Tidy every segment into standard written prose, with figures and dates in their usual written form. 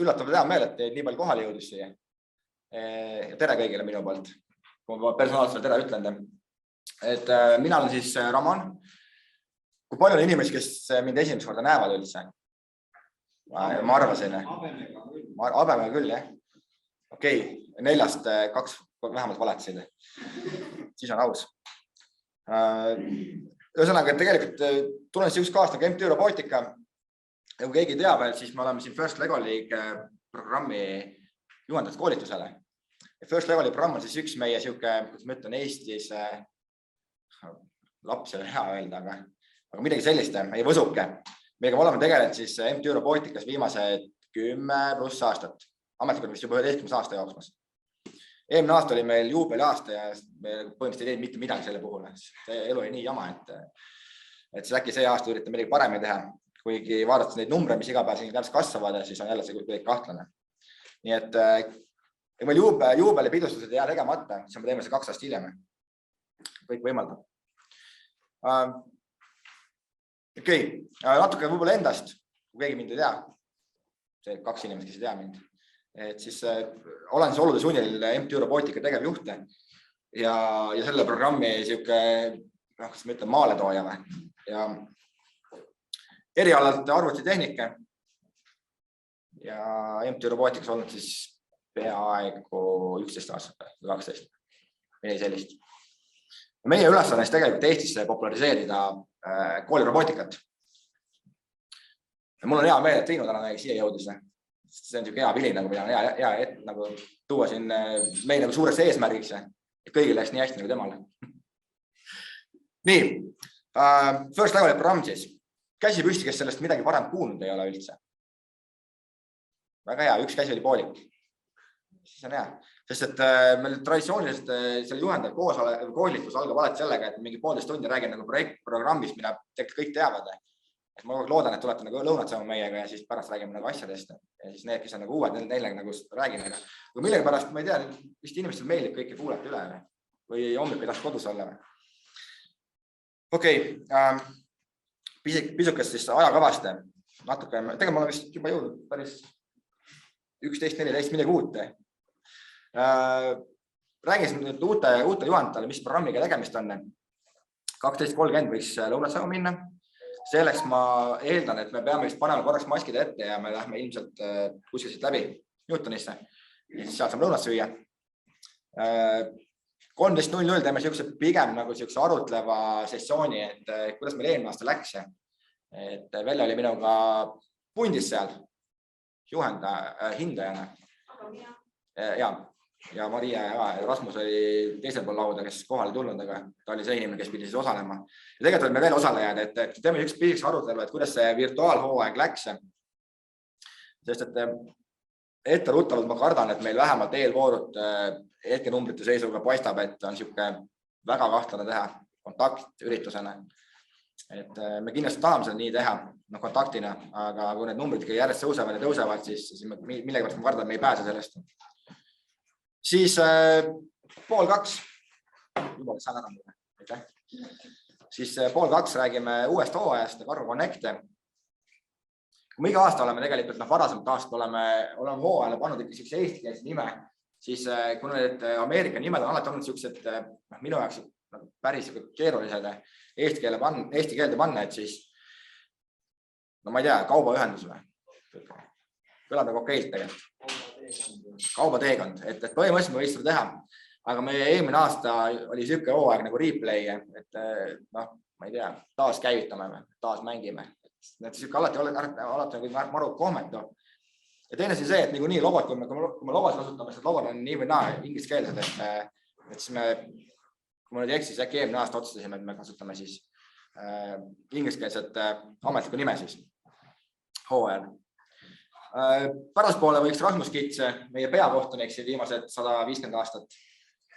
üllatavalt hea meel, et teid nii palju kohale jõudis siia. Tere kõigile minu poolt, kui ma personaalselt tere ütlen. Et mina olen siis Raman. Kui palju on inimesi, kes mind esimest korda näevad üldse? Ma arvasin. Habemega küll, jah. Okei, 4-st 2 vähemalt valetasid. Siis on aus. Ühesõnaga, tegelikult tulen siis üks kaasa nagu MTÜ Robotika. Ja kui keegi teab, siis me oleme siin First Lego League programmi juhendatud koolitusele. First Lego League programm on siis üks meie siuke, kuidas ma ütlen, Eestis laps ei ole hea öelda, aga midagi sellist, meie võsuke. Meiega me oleme tegelenud siis MTÜ Robotikas viimased 10+ aastat. Ametlikult vist juba 11 aasta jooksmas. Eelmine aasta oli meil juubeli aasta ja me põhimõtteliselt ei teinud mitte midagi selle puhul. Elu oli nii jama, et siis äkki see aasta üritan midagi paremini teha. Kuigi vaadates neid numbreid, mis iga päev siin täpselt kasvavad, siis on jälle see kuidagi kahtlane. Nii et meil juubeli pidustused ei jää tegemata, siis me teeme see 2 aastat hiljem. Kõik võimaldab. Okei, natuke võib-olla endast, kui keegi mind ei tea. See 2 inimest, kes ei tea mind. Et siis olen siis olude sunnil MTÜ Robotika tegevjuhte ja selle programmi siuke, kas ma ütlen, maaletooja või. Ja erialalt arvutitehnike ja MTÜ Robotikas olnud siis peaaegu 11 aastat, 12, midagi sellist. Meie ülesanne on tegelikult Eestisse populariseerida koolirobootikat. Ja mul on hea meel, et Triinu täna siia jõudis. See on siuke hea pili, nagu mida on hea nagu tuua siin meil nagu suureks eesmärgiks, et kõigil läks nii hästi nagu temale. Nii, First Lego League programm siis. Käsi püsti, kes sellest midagi varem kuulnud ei ole üldse. Väga hea, üks käsi oli poolik. Siis on hea. Sest et meil traditsiooniliselt selle juhendav koolitus algab alati sellega, et mingi 1,5 tundi räägin nagu projektprogrammist, mida tegelikult kõik teavad. Et ma loodan, et tulete nagu lõunat saama meiega ja siis pärast räägime nagu asjadest. Ja siis need, kes on nagu uued, neile nagu räägime. Kui millegi pärast, ma ei tea, vist inimestel meeldib kõike kuulata üle või hommik ei tahaks kodus olla. Okei. Pisukest siis ajakavast natuke, tegelikult ma olen vist juba jõudnud päris 11-14 midagi uut. Räägin nüüd uute juhendajale, mis programmiga tegemist on. 12.30 võiks lõunat saama minna. Selleks ma eeldan, et me peame vist panema korraks maskid ette ja me lähme ilmselt kuskil siit läbi Newtonisse. Ja siis sealt saame lõunat süüa. 13.00 teeme pigem nagu arutleva sessiooni, et kuidas meil eelmine aasta läks. Et Velle oli minuga pundis seal hindajana. Ja Maria ja Rasmus oli teisel pool lauda, kes kohale tulnud, aga ta oli see inimene, kes pidi siis osalema. Ja tegelikult olime veel osalejad, et teeme üks piseks arutleva, et kuidas see virtuaalhooaeg läks. Sest et etteruttavalt ma kardan, et meil vähemalt eelvoorud hetkenumbrite seisuga paistab, et on siuke väga kahtlane teha kontaktüritusena. Et me kindlasti tahame seda nii teha kontaktina, aga kui need numbrid järjest tõusevad, siis millegipärast ma kardan, et me ei pääse sellest. Siis 1:30, juba saan ära mulle, aitäh. Siis 1:30 räägime uuest hooajast, Cargo Connect. Kui me iga aasta oleme tegelikult, varasemat aastat oleme hooajale pannud ikka siukse eestikeelse nime, siis kui need Ameerika nimed on alati olnud siuksed minu jaoks päris keerulised eesti keelde panna, et siis, no ma ei tea, kaubaühendus või? Kõlab nagu okeilt tegelikult. Kaubateekond, et põhimõtteliselt me võiks seda teha, aga meie eelmine aasta oli siuke hooaeg nagu replay, et ma ei tea, taas käivitame, taas mängime. Need siuke alati maru kohmetu. Ja teine siis see, et nii logod, kui me logod kasutame, sest logod on nii või naa ingliskeelsed, et siis kui me nüüd eksis, äkki eelmine aasta otsustasime, et me kasutame siis ingliskeelset ametlikku nime siis hooajal. Päraspoole võiks Rasmus Kits, meie peakohtunik viimased 150 aastat,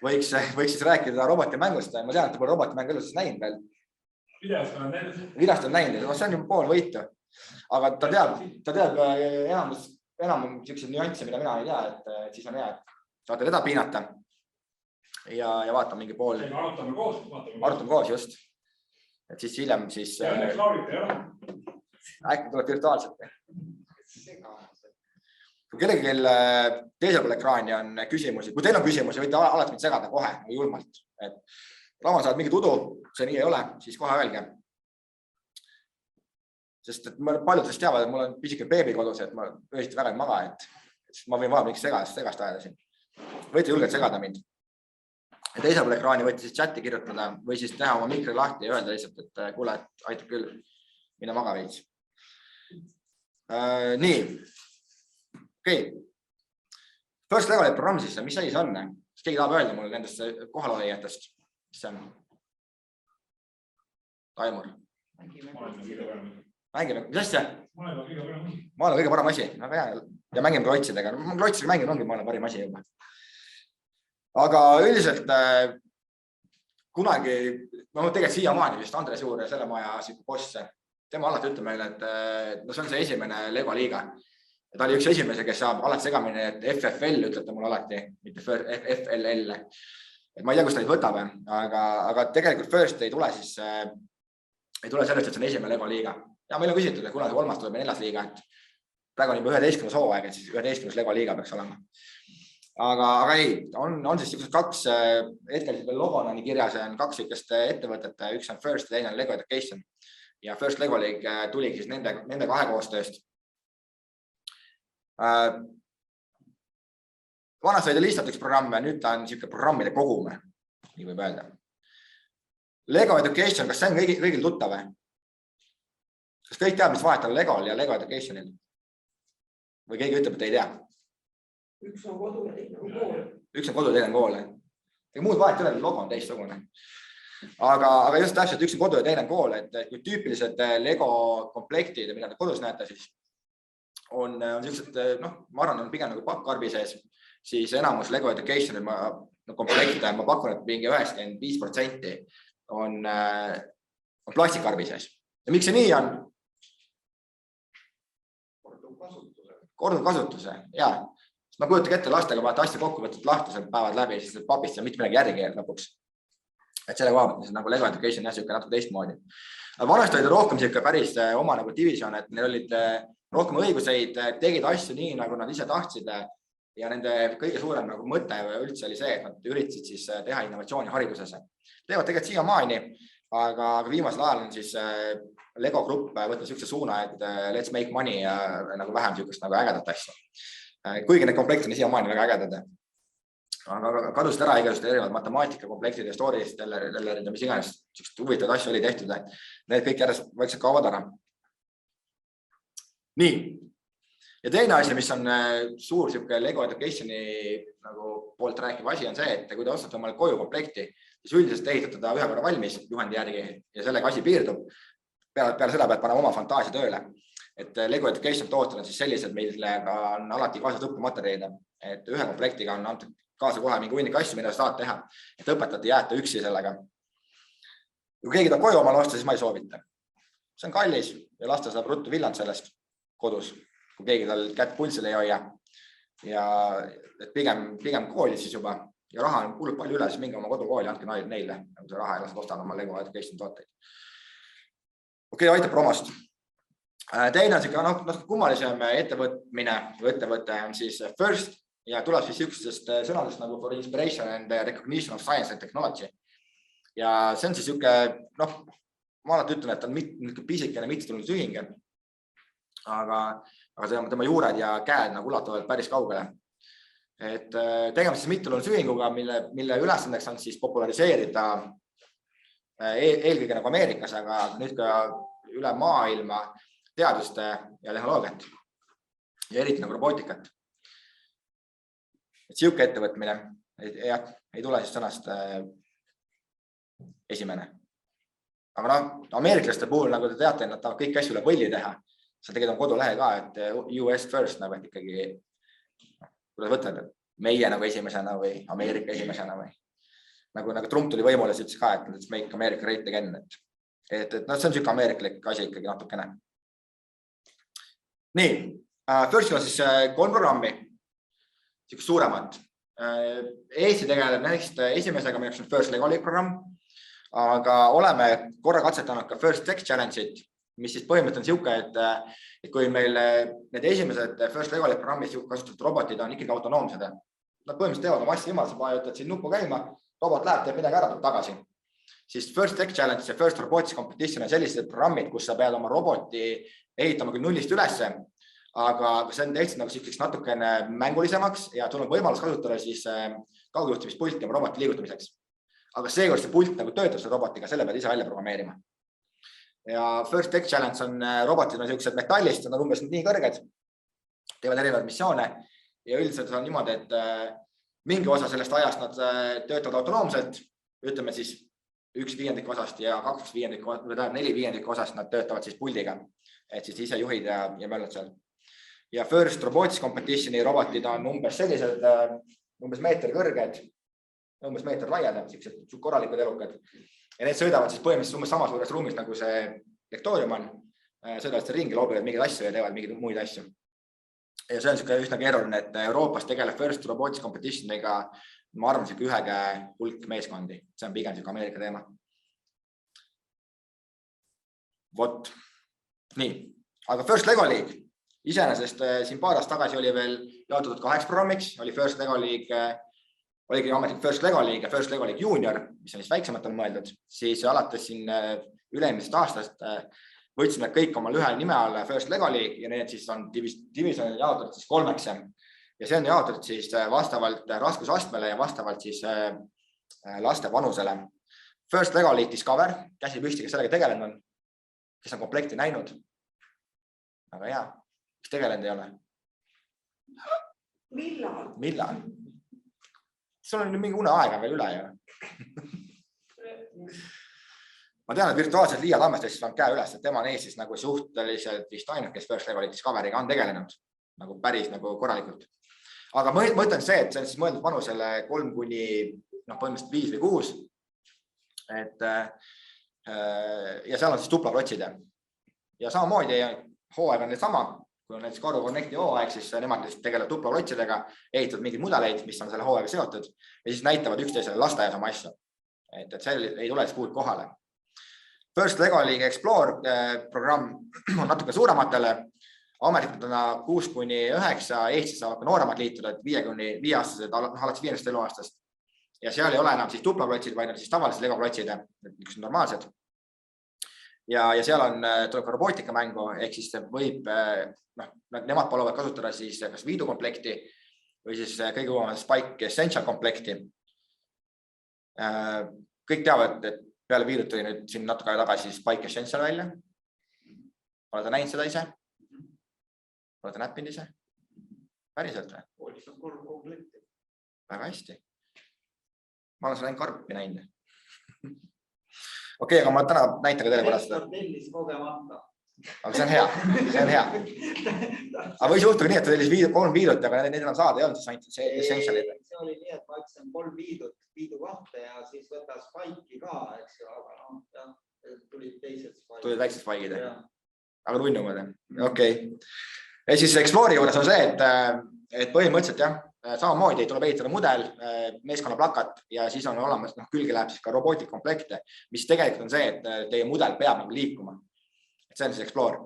võiks siis rääkida robotimängust. Ma tean, et ta pole robotimängu elus näinud veel. Videost on näinud, see on juba pool võitu. Aga ta teab enam selliseid nüansse, mida mina ei tea, et siis on hea, et saate teda piinata ja vaatame mingi pool. Arutame koos, just. Et siis hiljem siis... Äkki tuleb virtuaalselt. kui kellelgi teisel pool ekraani on küsimusi, kui teil on küsimusi, võite alati mind segada kohe julmalt, et Raamat saad mingit udu, see nii ei ole, siis kohe öelge. Sest et paljud teavad, et mul on pisike beebi kodus, et ma öösiti väga ei maga, et ma võin vaja mingit segast ajada siin. Võite julgelt segada mind. Ja teisel pool ekraani võite siis chati kirjutada või siis teha oma mikri lahti ja öelda lihtsalt, et kuule, et aitab küll, mine maga veits. Nii. Okei. First Level programm siis, mis asi see on? Kas keegi tahab öelda mulle nendest kohalolijatest? Mis see on? Taimur. Mängime, mis asja? Maailma kõige parem asi. Ja mängime klotsidega. Klotsidega mängime ongi maailma parim asi juba. Aga üldiselt kunagi, tegelikult siiamaani vist Andres Juur ja selle maja boss, tema alati ütleb meile, et see on see esimene Lego liiga. Ta oli üks esimese, kes saab alati segamini, et FFL ütlete mul alati, mitte FLL. Ma ei tea, kust ta neid võtab, aga tegelikult First ei tule sellest, et see on esimene Lego liiga. Ja meil on küsitud, et kuna see 3. tuleb ja 4. liiga, et praegu on juba 11. hooaeg, et siis 11. Lego liiga peaks olema. Aga ei, on siis 2 hetkel logona nii kirjas, on 2 sükest ettevõtet, üks on First ja teine on Lego Education. Ja First Lego League tuligi siis nende 2 koostööst. Vanasti oli lihtsalt üks programm, nüüd ta on niisugune programmide kogume, nii võib öelda. Lego Education, kas see on kõigil tuttav? Kas kõik teab, mis vahet on Legol ja Lego Educationil? Või keegi ütleb, et ei tea? Üks on kodu ja teine on kool. Üks on kodu ja teine on kool. Muud vahet ei ole, logo on teistsugune. Aga just täpselt üks on kodu ja teine on kool, et kui tüüpilised Lego komplektid, mida te kodus näete, siis on sellised, ma arvan, on pigem nagu pappkarbi sees, siis enamus Lego Educationil komplekte, ma pakun, et mingi 95% on plastikkarbi sees. Ja miks see nii on? Korduvkasutuse, jaa. Ma kujutage ette lastega vaata asja kokku võtad lahti, seal päevad läbi, siis papist ja mitte midagi järgi lõpuks. Et selle koha pealt, nagu Lego Education jah, natuke teistmoodi. Vanasti olid rohkem päris oma nagu division, et neil olid rohkem õiguseid, tegid asju nii, nagu nad ise tahtsid ja nende kõige suurem nagu mõte üldse oli see, et nad üritasid siis teha innovatsiooni hariduses. Teevad tegelikult siiamaani, aga viimasel ajal on siis Lego grupp võtnud sellise suuna, et let's make money ja nagu vähem sellist nagu ägedat asja. Kuigi need komplektid on siiamaani väga ägedad. Aga kadusid ära igasugused erinevad matemaatika komplektid ja stories, tellerid ja mis iganes huvitavad asju oli tehtud. Need kõik järjest vaikselt kaovad ära. Nii. Ja teine asi, mis on suur Lego Educationi nagu poolt rääkiv asi, on see, et kui te ostate omale koju komplekti, siis üldiselt ehitate ta ühe korra valmis juhendi järgi ja sellega asi piirdub. Peale seda pead panema oma fantaasia tööle. Et Lego Education tooted on siis sellised, millega on alati kaasas õppematerjalid, et ühe komplektiga on antud kaasa kohe mingi hunnik asju, mida saad teha, et õpetajad ei jääta üksi sellega. Kui keegi tahab koju oma osta, siis ma ei soovita. See on kallis ja laste saab ruttu villand sellest kodus, kui keegi tal kätt pulsil ei hoia. Ja pigem kooli siis juba ja raha kulub palju üle, siis minge oma kodukooli, andke neile, nagu see raha ja lased ostan oma Lego Education tooteid. Okei, aitab promost. Teine on kummalisem ettevõte on siis First ja tuleb siis üksusest sõnadest nagu for inspiration and recognition of science and technology. Ja see on siis ma alati ütlen, et on piisikene mittetulnud ühing, aga tema juured ja käed nagu ulatuvad päris kaugele. Et tegema siis mittetulnud ühinguga, mille ülesandeks on siis populariseerida eelkõige nagu Ameerikas, aga nüüd ka üle maailma teaduste ja tehnoloogiat ja eriti nagu robootikat. Et siuke ettevõtmine ei tule siis sõnast esimene. Aga ameeriklaste puhul, nagu te teate, nad tahavad kõik asju üle põlli teha. Seal tegelikult on kodulehe ka, et US first, nagu et ikkagi, kuidas võtad, meie nagu esimesena või Ameerika esimesena või. Nagu Trump tuli võimule, siis ütles ka, et let's make America great again. Et see on siuke ameeriklik asi ikkagi natukene. Nii, Firstil on siis 3 programmi, siukest suuremat. Eesti tegeleb näiteks esimesega, milleks on First Lego League programm, aga oleme korra katsetanud ka First Tech Challenge'it, mis siis põhimõtteliselt on siuke, et kui meil need esimesed First Legoli programmis kasutatud robotid on ikkagi autonoomsed. Nad põhimõtteliselt teevad oma asja ilma, sa vajutad siin nuppu käima, robot läheb, teeb midagi ära, tuleb tagasi. Siis First Tech Challenge ja First Robotics Competition on sellised programmid, kus sa pead oma roboti ehitama küll nullist ülesse, aga see on tehtud nagu selliseks natukene mängulisemaks ja sul on võimalus kasutada siis kaugjuhtimispulti oma roboti liigutamiseks. Aga seekord see pult nagu töötab selle robotiga, selle pead ise välja programmeerima. Ja First Tech Challenge on robotid on sellised metallist, nad on umbes nii kõrged, teevad erinevaid missioone ja üldiselt on niimoodi, et mingi osa sellest ajast nad töötavad autonoomselt, ütleme siis 1/5 osast ja 2/5 või 4/5 osast nad töötavad siis puldiga, et siis ise juhid ja möllad seal. Ja First Robotics Competitioni robotid on umbes sellised, umbes meeter kõrged, umbes meeter laiad, sellised korralikud elukad. Ja need sõidavad siis põhimõtteliselt umbes sama suures ruumis, nagu see lektoorium on. Sõidavad see ringi, loobivad mingeid asju ja teevad mingeid muid asju. Ja see on üsna keeruline, et Euroopas tegeleb First Robotics Competitioniga, ma arvan, ühega hulk meeskondi. See on pigem Ameerika teema. Vot. Nii, aga First Lego League. Iseenesest siin paar aastat tagasi oli veel jaotatud 8 programmiks, oli First Lego League, oligi ametlik First Lego League ja First Lego League Junior, mis on siis väiksematele mõeldud, siis alates siin ülemisest aastast võtsime kõik omal ühe nime alla First Lego League ja need siis on divisioonid jaotatud siis 3-ks ja see on jaotatud siis vastavalt raskusastmele ja vastavalt siis laste vanusele. First Lego League Discover, käsi püsti, kes sellega tegelenud on, kes on komplekti näinud. Aga hea. Mis tegelenud ei ole? Millal? Sul on mingi uneaega veel üle ja. Ma tean, et virtuaalselt Liia Tammestest on käe üles, et tema on Eestis nagu suhteliselt vist ainult, kes First Lego Discoveriga on tegelenud nagu päris nagu korralikult. Aga mõtlen see, et see on siis mõeldud vanusele 3 kuni põhimõtteliselt 5 või 6. Ja seal on siis tuplaklotsid. Ja samamoodi hooaeg on need sama. Kui on näiteks Karu Connecti hooaeg, siis nemad tegelevad tuplaklotsidega, ehitavad mingeid mudeleid, mis on selle hooaega seotud ja siis näitavad üksteisele lasteaias oma asju. Et see ei tule siis kuud kohale. First Lego League Explore programm on natuke suurematele. Ametlikult on 6 kuni 9, Eestis saavad ka nooremad liituda, 5-aastased, alates 5. eluaastast. Ja seal ei ole enam siis tuplaklotsid, vaid on siis tavalised Lego klotsid, üks on normaalsed. Ja seal tuleb ka robootika mängu, ehk siis võib, nemad paluvad kasutada siis kas viidukomplekti või siis kõige uuema Spike Essential komplekti. Kõik teavad, et peale viidut tuli nüüd siin natuke aja tagasi Spike Essential välja. Olete näinud seda ise? Olete näppinud ise? Päriselt või? Väga hästi. Ma olen seda ainult karpi näinud. Okei, aga ma täna näitan ka teile pärast seda. Aga see on hea. Aga võis juhtuda nii, et teil 3 viidut, aga need enam saada ei olnud, siis ainult see essentialid. See oli nii, et ma ütlesin 3 viidu kahte ja siis võtta Spike'i ka, eks ju, aga tulid teised Spike'id. Tulid väiksed Spike'id, aga tunnumad. Okei. Ja siis Explore'i juures on see, et põhimõtteliselt jah, samamoodi tuleb ehitada mudel, meeskonna plakat ja siis on olemas, külge läheb siis ka robootikkomplekte, mis tegelikult on see, et teie mudel peab nagu liikuma. Et see on siis Explore.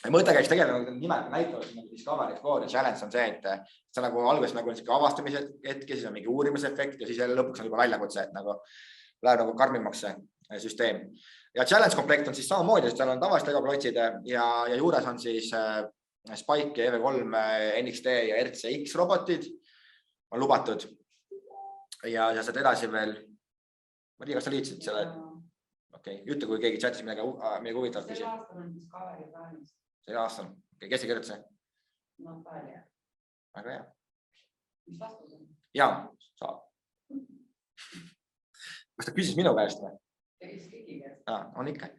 Ja mõte käiks tegelikult nimelt näitavad Discover Explore ja Challenge on see, et see nagu alguses nagu on avastamise hetki, siis on mingi uurimisefekt ja siis lõpuks on juba väljakutse, et nagu läheb nagu karmimaks see süsteem. Ja Challenge komplekt on siis samamoodi, et seal on tavalist Lego klotsid ja juures on siis Spike, EV3, NXT ja RCX robotid on lubatud. Ja saad edasi veel, ma tea, kas sa liitsid selle? Okei, ütle, kui keegi chatis midagi huvitavat küsib. See aastal on Discovery plaanis. See aastal. Kes see kirjutas see? Natalia. Väga hea. Mis vastus on? Jaa, saab. Kas ta küsis minu käest või? Tegis kõigi käest. On ikka.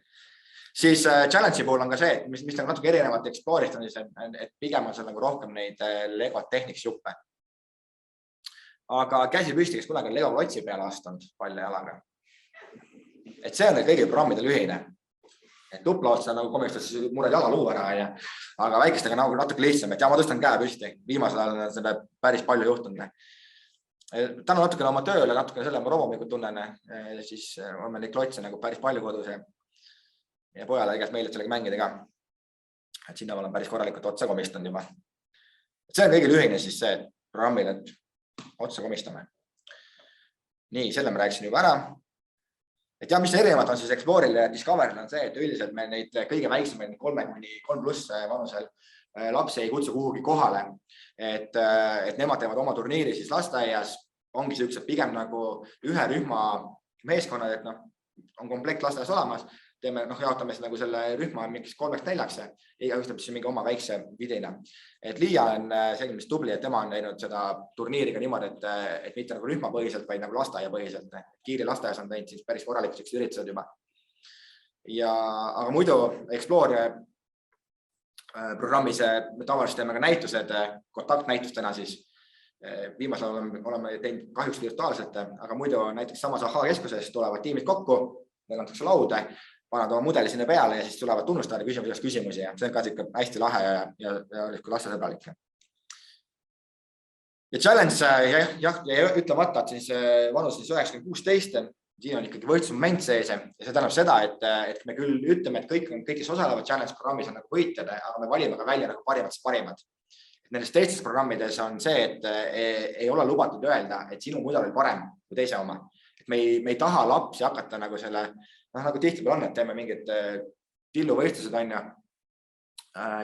Siis Challenge'i puhul on ka see, mis on natuke erinevat Explore'ist on, et pigem on seal nagu rohkem neid Lego Technics juppe. Aga käsi püsti, kes kunagi Lego klotsi peale astunud palja jalaga. Et see on kõigi programmidel ühine. Et tuplaotsa nagu komistas mured jalaluu ära, aga väikestega nagu natuke lihtsam, et ma tõstan käe püsti. Viimasel ajal on seda päris palju juhtunud. Tänu natukene oma tööle, natukene selle ma robomikult tunnen, siis on meil neid klotse nagu päris palju kodus. ja pojale tegelikult meeldib sellega mängida ka. Et sinna ma olen päris korralikult otsa komistanud juba. Et see on kõigil ühine siis see programmil, et otsa komistame. Nii, selle ma rääkisin juba ära. Et ja, mis erinevad on siis Explorer'il ja Discover'il on see, et üldiselt me neid kõige väiksemaid 3–3+ vanusel lapsi ei kutsu kuhugi kohale, et nemad teevad oma turniiri siis lasteaias, ongi siuksed pigem nagu ühe rühma meeskonnad, et on komplekt lasteaias olemas, teeme, jaotame nagu selle rühma mingiks 3–4, iga ühtab siis mingi oma väikse vidina. Et Liia on selline, mis tubli, et tema on teinud seda turniiriga niimoodi, et mitte nagu rühmapõhiselt, vaid nagu lasteaiapõhiselt. Kiiri lasteaias on teinud siis päris korralikult üritused juba. Aga muidu Explore programmis me tavaliselt teeme ka näitused, kontaktnäitustena siis. Viimasel oleme teinud kahjuks virtuaalselt, aga muidu näiteks samas AHA keskuses tulevad tiimid kokku, neil antakse laude, pannad oma mudeli sinna peale ja siis tulevad tunnustajad ja küsimusi ja see on ka hästi lahe ja lastesõbralik. Ja challenge, ja ütlemata, et siis vanus 9–16, siin on ikkagi võistlusmoment sees ja see tähendab seda, et me küll ütleme, et kõik, kes osalevad challenge programmis on nagu võitjad, aga me valime ka välja nagu parimad. Nendes teistes programmides on see, et ei ole lubatud öelda, et sinu mudel oli parem kui teise oma. Et me ei taha lapsi hakata nagu selle, nagu tihtipeale on, et teeme mingid tilluvõistlused on ja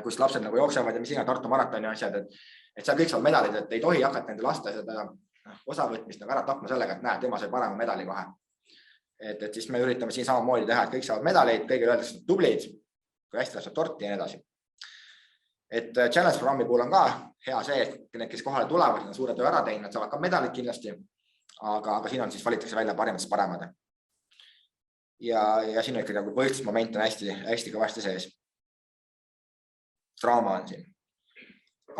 kus lapsed nagu jooksevad ja mis iga Tartu maratoni asjad, et seal kõik saavad medalid, et ei tohi hakata nende laste seda osavõtmist nagu ära tapma sellega, et näe, tema sai parema medali kohe. Et siis me üritame siin samamoodi teha, et kõik saavad medaleid, kõigil öeldakse tublid, kui hästi läheb torti ja nii edasi. Et challenge programmi puhul on ka hea see, et need, kes kohale tulevad, on suure töö ära teinud, nad saavad ka medalid kindlasti, aga siin on siis valitakse välja parimatest paremad. Ja siin on ikkagi võistlusmoment on hästi kõvasti sees. Draama on siin.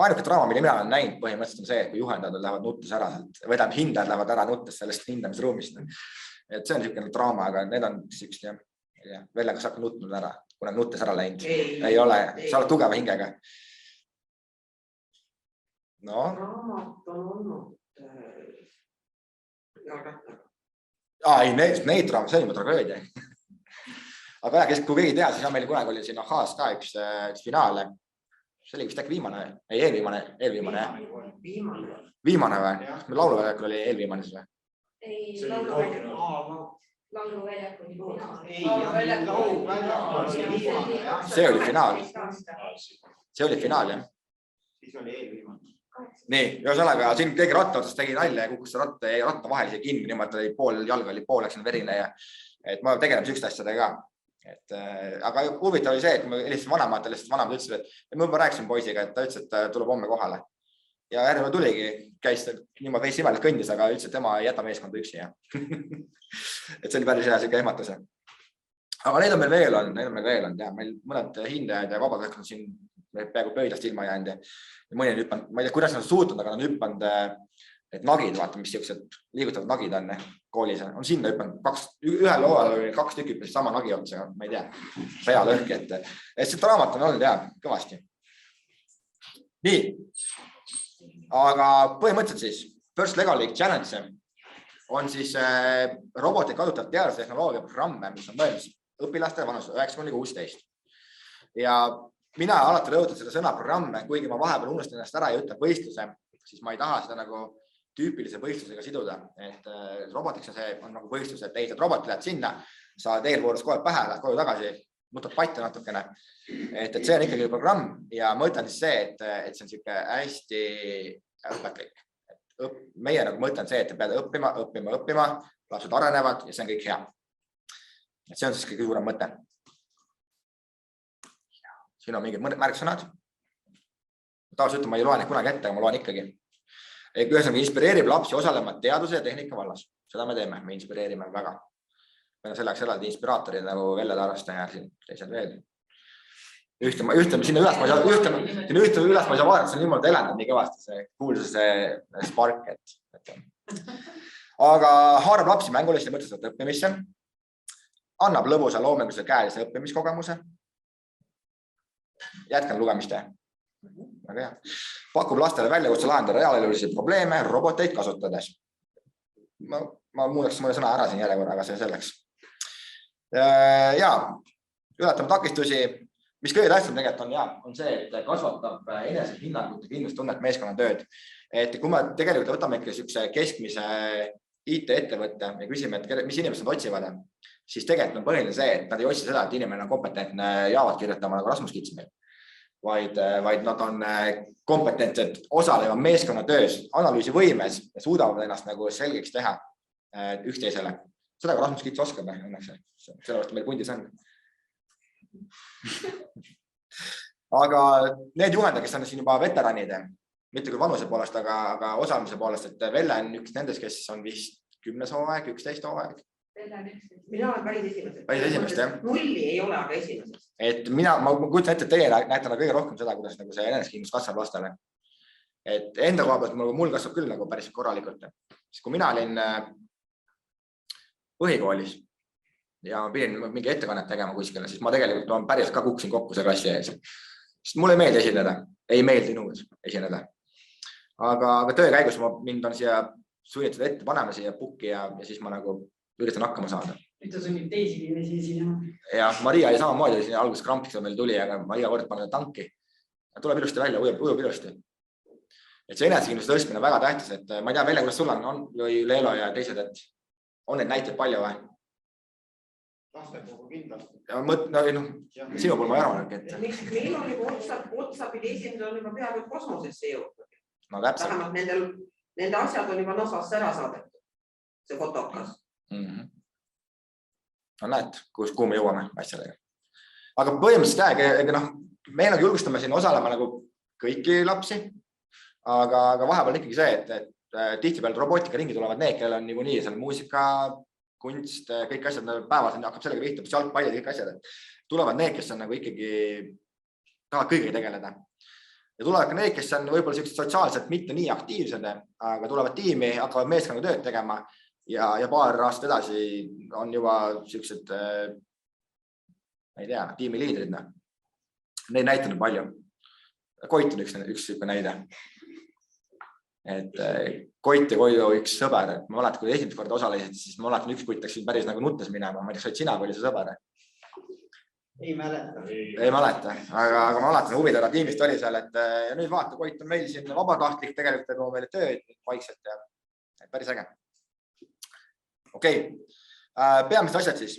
Ainuke draama, mille mina olen näinud põhimõtteliselt on see, et kui juhendajad lähevad nuttes ära, või hindajad lähevad ära nuttes sellest hindamisruumist. Et see on niisugune draama, aga need on siukest ja välja, kas hakkab nutnud ära, kuna nuttes ära läinud. Ei ole, sa oled tugeva hingega. No. Raamat on olnud jalgrattaga. Ei, neid draama, see on juba tragöödia. Aga kui keegi tead, siis meil kunagi oli siin AHA-s ka üks finaale. See oli vist äkki viimane, ei eelviimane. Viimane või? Meil lauluväljakul oli eelviimane siis või? Ei, see oli finaal. See oli finaal, jah. Siis oli eelviimane. Nii, ühesõnaga, siin keegi ratta otsast tegi nalja ja kukkus ratta vahel see kinni, niimoodi oli pool jalga oli pool, läks verine ja et ma tegelen sükst asjadega ka. Aga huvitav oli see, et ma helistasin vanematele, sest vanemad ütlesid, et ma juba rääkisin poisiga, et ta ütles, et tuleb homme kohale. Ja järgmine tuligi, käis niimoodi veits imelik kõndis, aga ütles, et tema ei jäta meeskonda üksi. Et see oli päris hea siuke ehmatuse. Aga neid on meil veel on, meil mõned hindajad ja vabadused on siin peaaegu pöidlast ilma jäänud. Ja mõni on hüppanud, ma ei tea, kuidas nad suutnud, aga nad on hüppanud need nagid, vaata, mis siuksed liigutavad nagid on koolis. On sinna hüppanud, ühel hooajal oli 2 tükki sama nagi otsa, ma ei tea, pea lõhki, et see raamat on olnud kõvasti. Nii, aga põhimõtteliselt siis First Legal League Challenge on siis robotit kasutav teadustehnoloogia programme, mis on mõeldud õpilaste vanus 9–16. Ja mina alati rõhutan seda sõna programme, kuigi ma vahepeal unustan ennast ära ja ütlen võistluse, siis ma ei taha seda nagu tüüpilise võistlusega siduda. Et robotiks on nagu võistlus, et teised robotid lähed sinna, saad eelvoorus kohe pähe, lähed koju tagasi, mutad patte natukene. Et see on ikkagi programm ja ma ütlen siis see, et see on siuke hästi õpetlik. Meie nagu mõtlen see, et te peate õppima, lapsed arenevad ja see on kõik hea. Et see on siis kõige suurem mõte. Siin on mingid märksõnad. Tavaliselt ütlen, ma ei loe neid kunagi ette, aga ma loen ikkagi. Ühesõnaga inspireerib lapsi osalema teaduse ja tehnika vallas. Seda me teeme, me inspireerime väga. Meil on selleks eraldi inspiraatorid nagu Velle Taraste ja teised veel. Ühteme sinna üles, ma ei saa vaadata, see on niimoodi elendab nii kõvasti, see kuulsus see spark. Aga haarab lapsi mänguliste mõtleselt õppimisse, annab lõbusa loominguse käelise õppimiskogemuse, jätkan lugemist. Pakub lastele väljakutse lahendada reaalelulisi probleeme roboteid kasutades. Ma muudaks mõne sõna ära siin järjekorra, aga see selleks. Ja ületame takistusi, mis kõige tähtsam tegelikult on see, et kasvatab enesehinnangut ja kindlustunnet meeskonnatööd. Et kui me tegelikult võtame ikka niisuguse keskmise IT-ettevõtte ja küsime, et mis inimesed otsivad, siis tegelikult on põhiline see, et nad ei otsi seda, et inimene on kompetentne Javat kirjutama nagu Rasmus Kits meil, vaid nad on kompetentsed osalema meeskonnatöös, analüüsivõimes ja suudavad ennast nagu selgeks teha üksteisele. Seda ka Rasmus Kits oskab, õnneks. Sellepärast meil pundis on. Aga need juhendajad, kes on siin juba veteranid, mitte küll vanuse poolest, aga osalemise poolest, et Velle on üks nendest, kes on vist 10 hooaeg, 11 hooaeg. Mina olen päris esimesed. Päris esimest, jah? Nulli ei ole, aga esimesest. Et ma kujutan ette, et teie näete kõige rohkem seda, kuidas nagu see enesekindlus kasvab lastele. Et enda koha pealt mul kasvab küll nagu päris korralikult. Siis kui mina olin põhikoolis ja ma pidin mingi ettekannet tegema kuskile, siis ma tegelikult päris ka kuksin kokku see klassi ees. Sest mulle ei meeldi esineda, ei meeldinud esineda. Aga töö käigus mind on siia sunnitud ette panema siia pukki ja siis ma nagu üritan hakkama saada. Nüüd ta sunnib teisi inimesi esinema. Ja Maria oli samamoodi, alguses krampiks meil tuli, aga ma iga kord panen tanki. Tuleb ilusti välja, ujub ilusti. Et see enesekindluse tõstmine on väga tähtis, et ma ei tea, Velle, kuidas sul on Leelo ja teised, et on need näited palju või? Laste puhul kindlasti. Sinu pool ma ei arvan, et... Meil on juba otsapidi esimesed on juba peaaegu kosmosesse jõudnud. No täpselt. Vähemalt nende asjad on juba NASA-sse ära saadetud. See fotokas. No näed, kuhu me jõuame asjadega. Aga põhimõtteliselt me julgustame siin osalema nagu kõiki lapsi, aga vahepeal on ikkagi see, et tihtipealt robootika ringi tulevad need, kellel on niikuinii seal muusika, kunst, kõik asjad päevas hakkab sellega vihtab, jalgpallid, kõik asjad. Tulevad need, kes on nagu ikkagi tahavad kõigega tegeleda. Ja tulevad ka need, kes on võib-olla sellised sotsiaalselt mitte nii aktiivsed, aga tulevad tiimi, hakkavad meeskonna tööd tegema ja paar aastat edasi on juba sellised, ma ei tea, tiimi liidrid. Neid näitab palju. Koit on üks näide. Et Koit ja Koidu üks sõber, et ma mäletan, kui esimest korda osalesid, siis ma mäletan, üks Koit läks päris nagu nuttes minema, ma ei tea, said sina, kui oli see sõber? Ei mäleta. Ei mäleta, aga ma mäletan, huvitava tiimist oli seal, et ja nüüd vaata, Koit on meil siin vabatahtlik tegelikult, et meile tööd vaikselt ja päris äge. Okei, peamised asjad siis.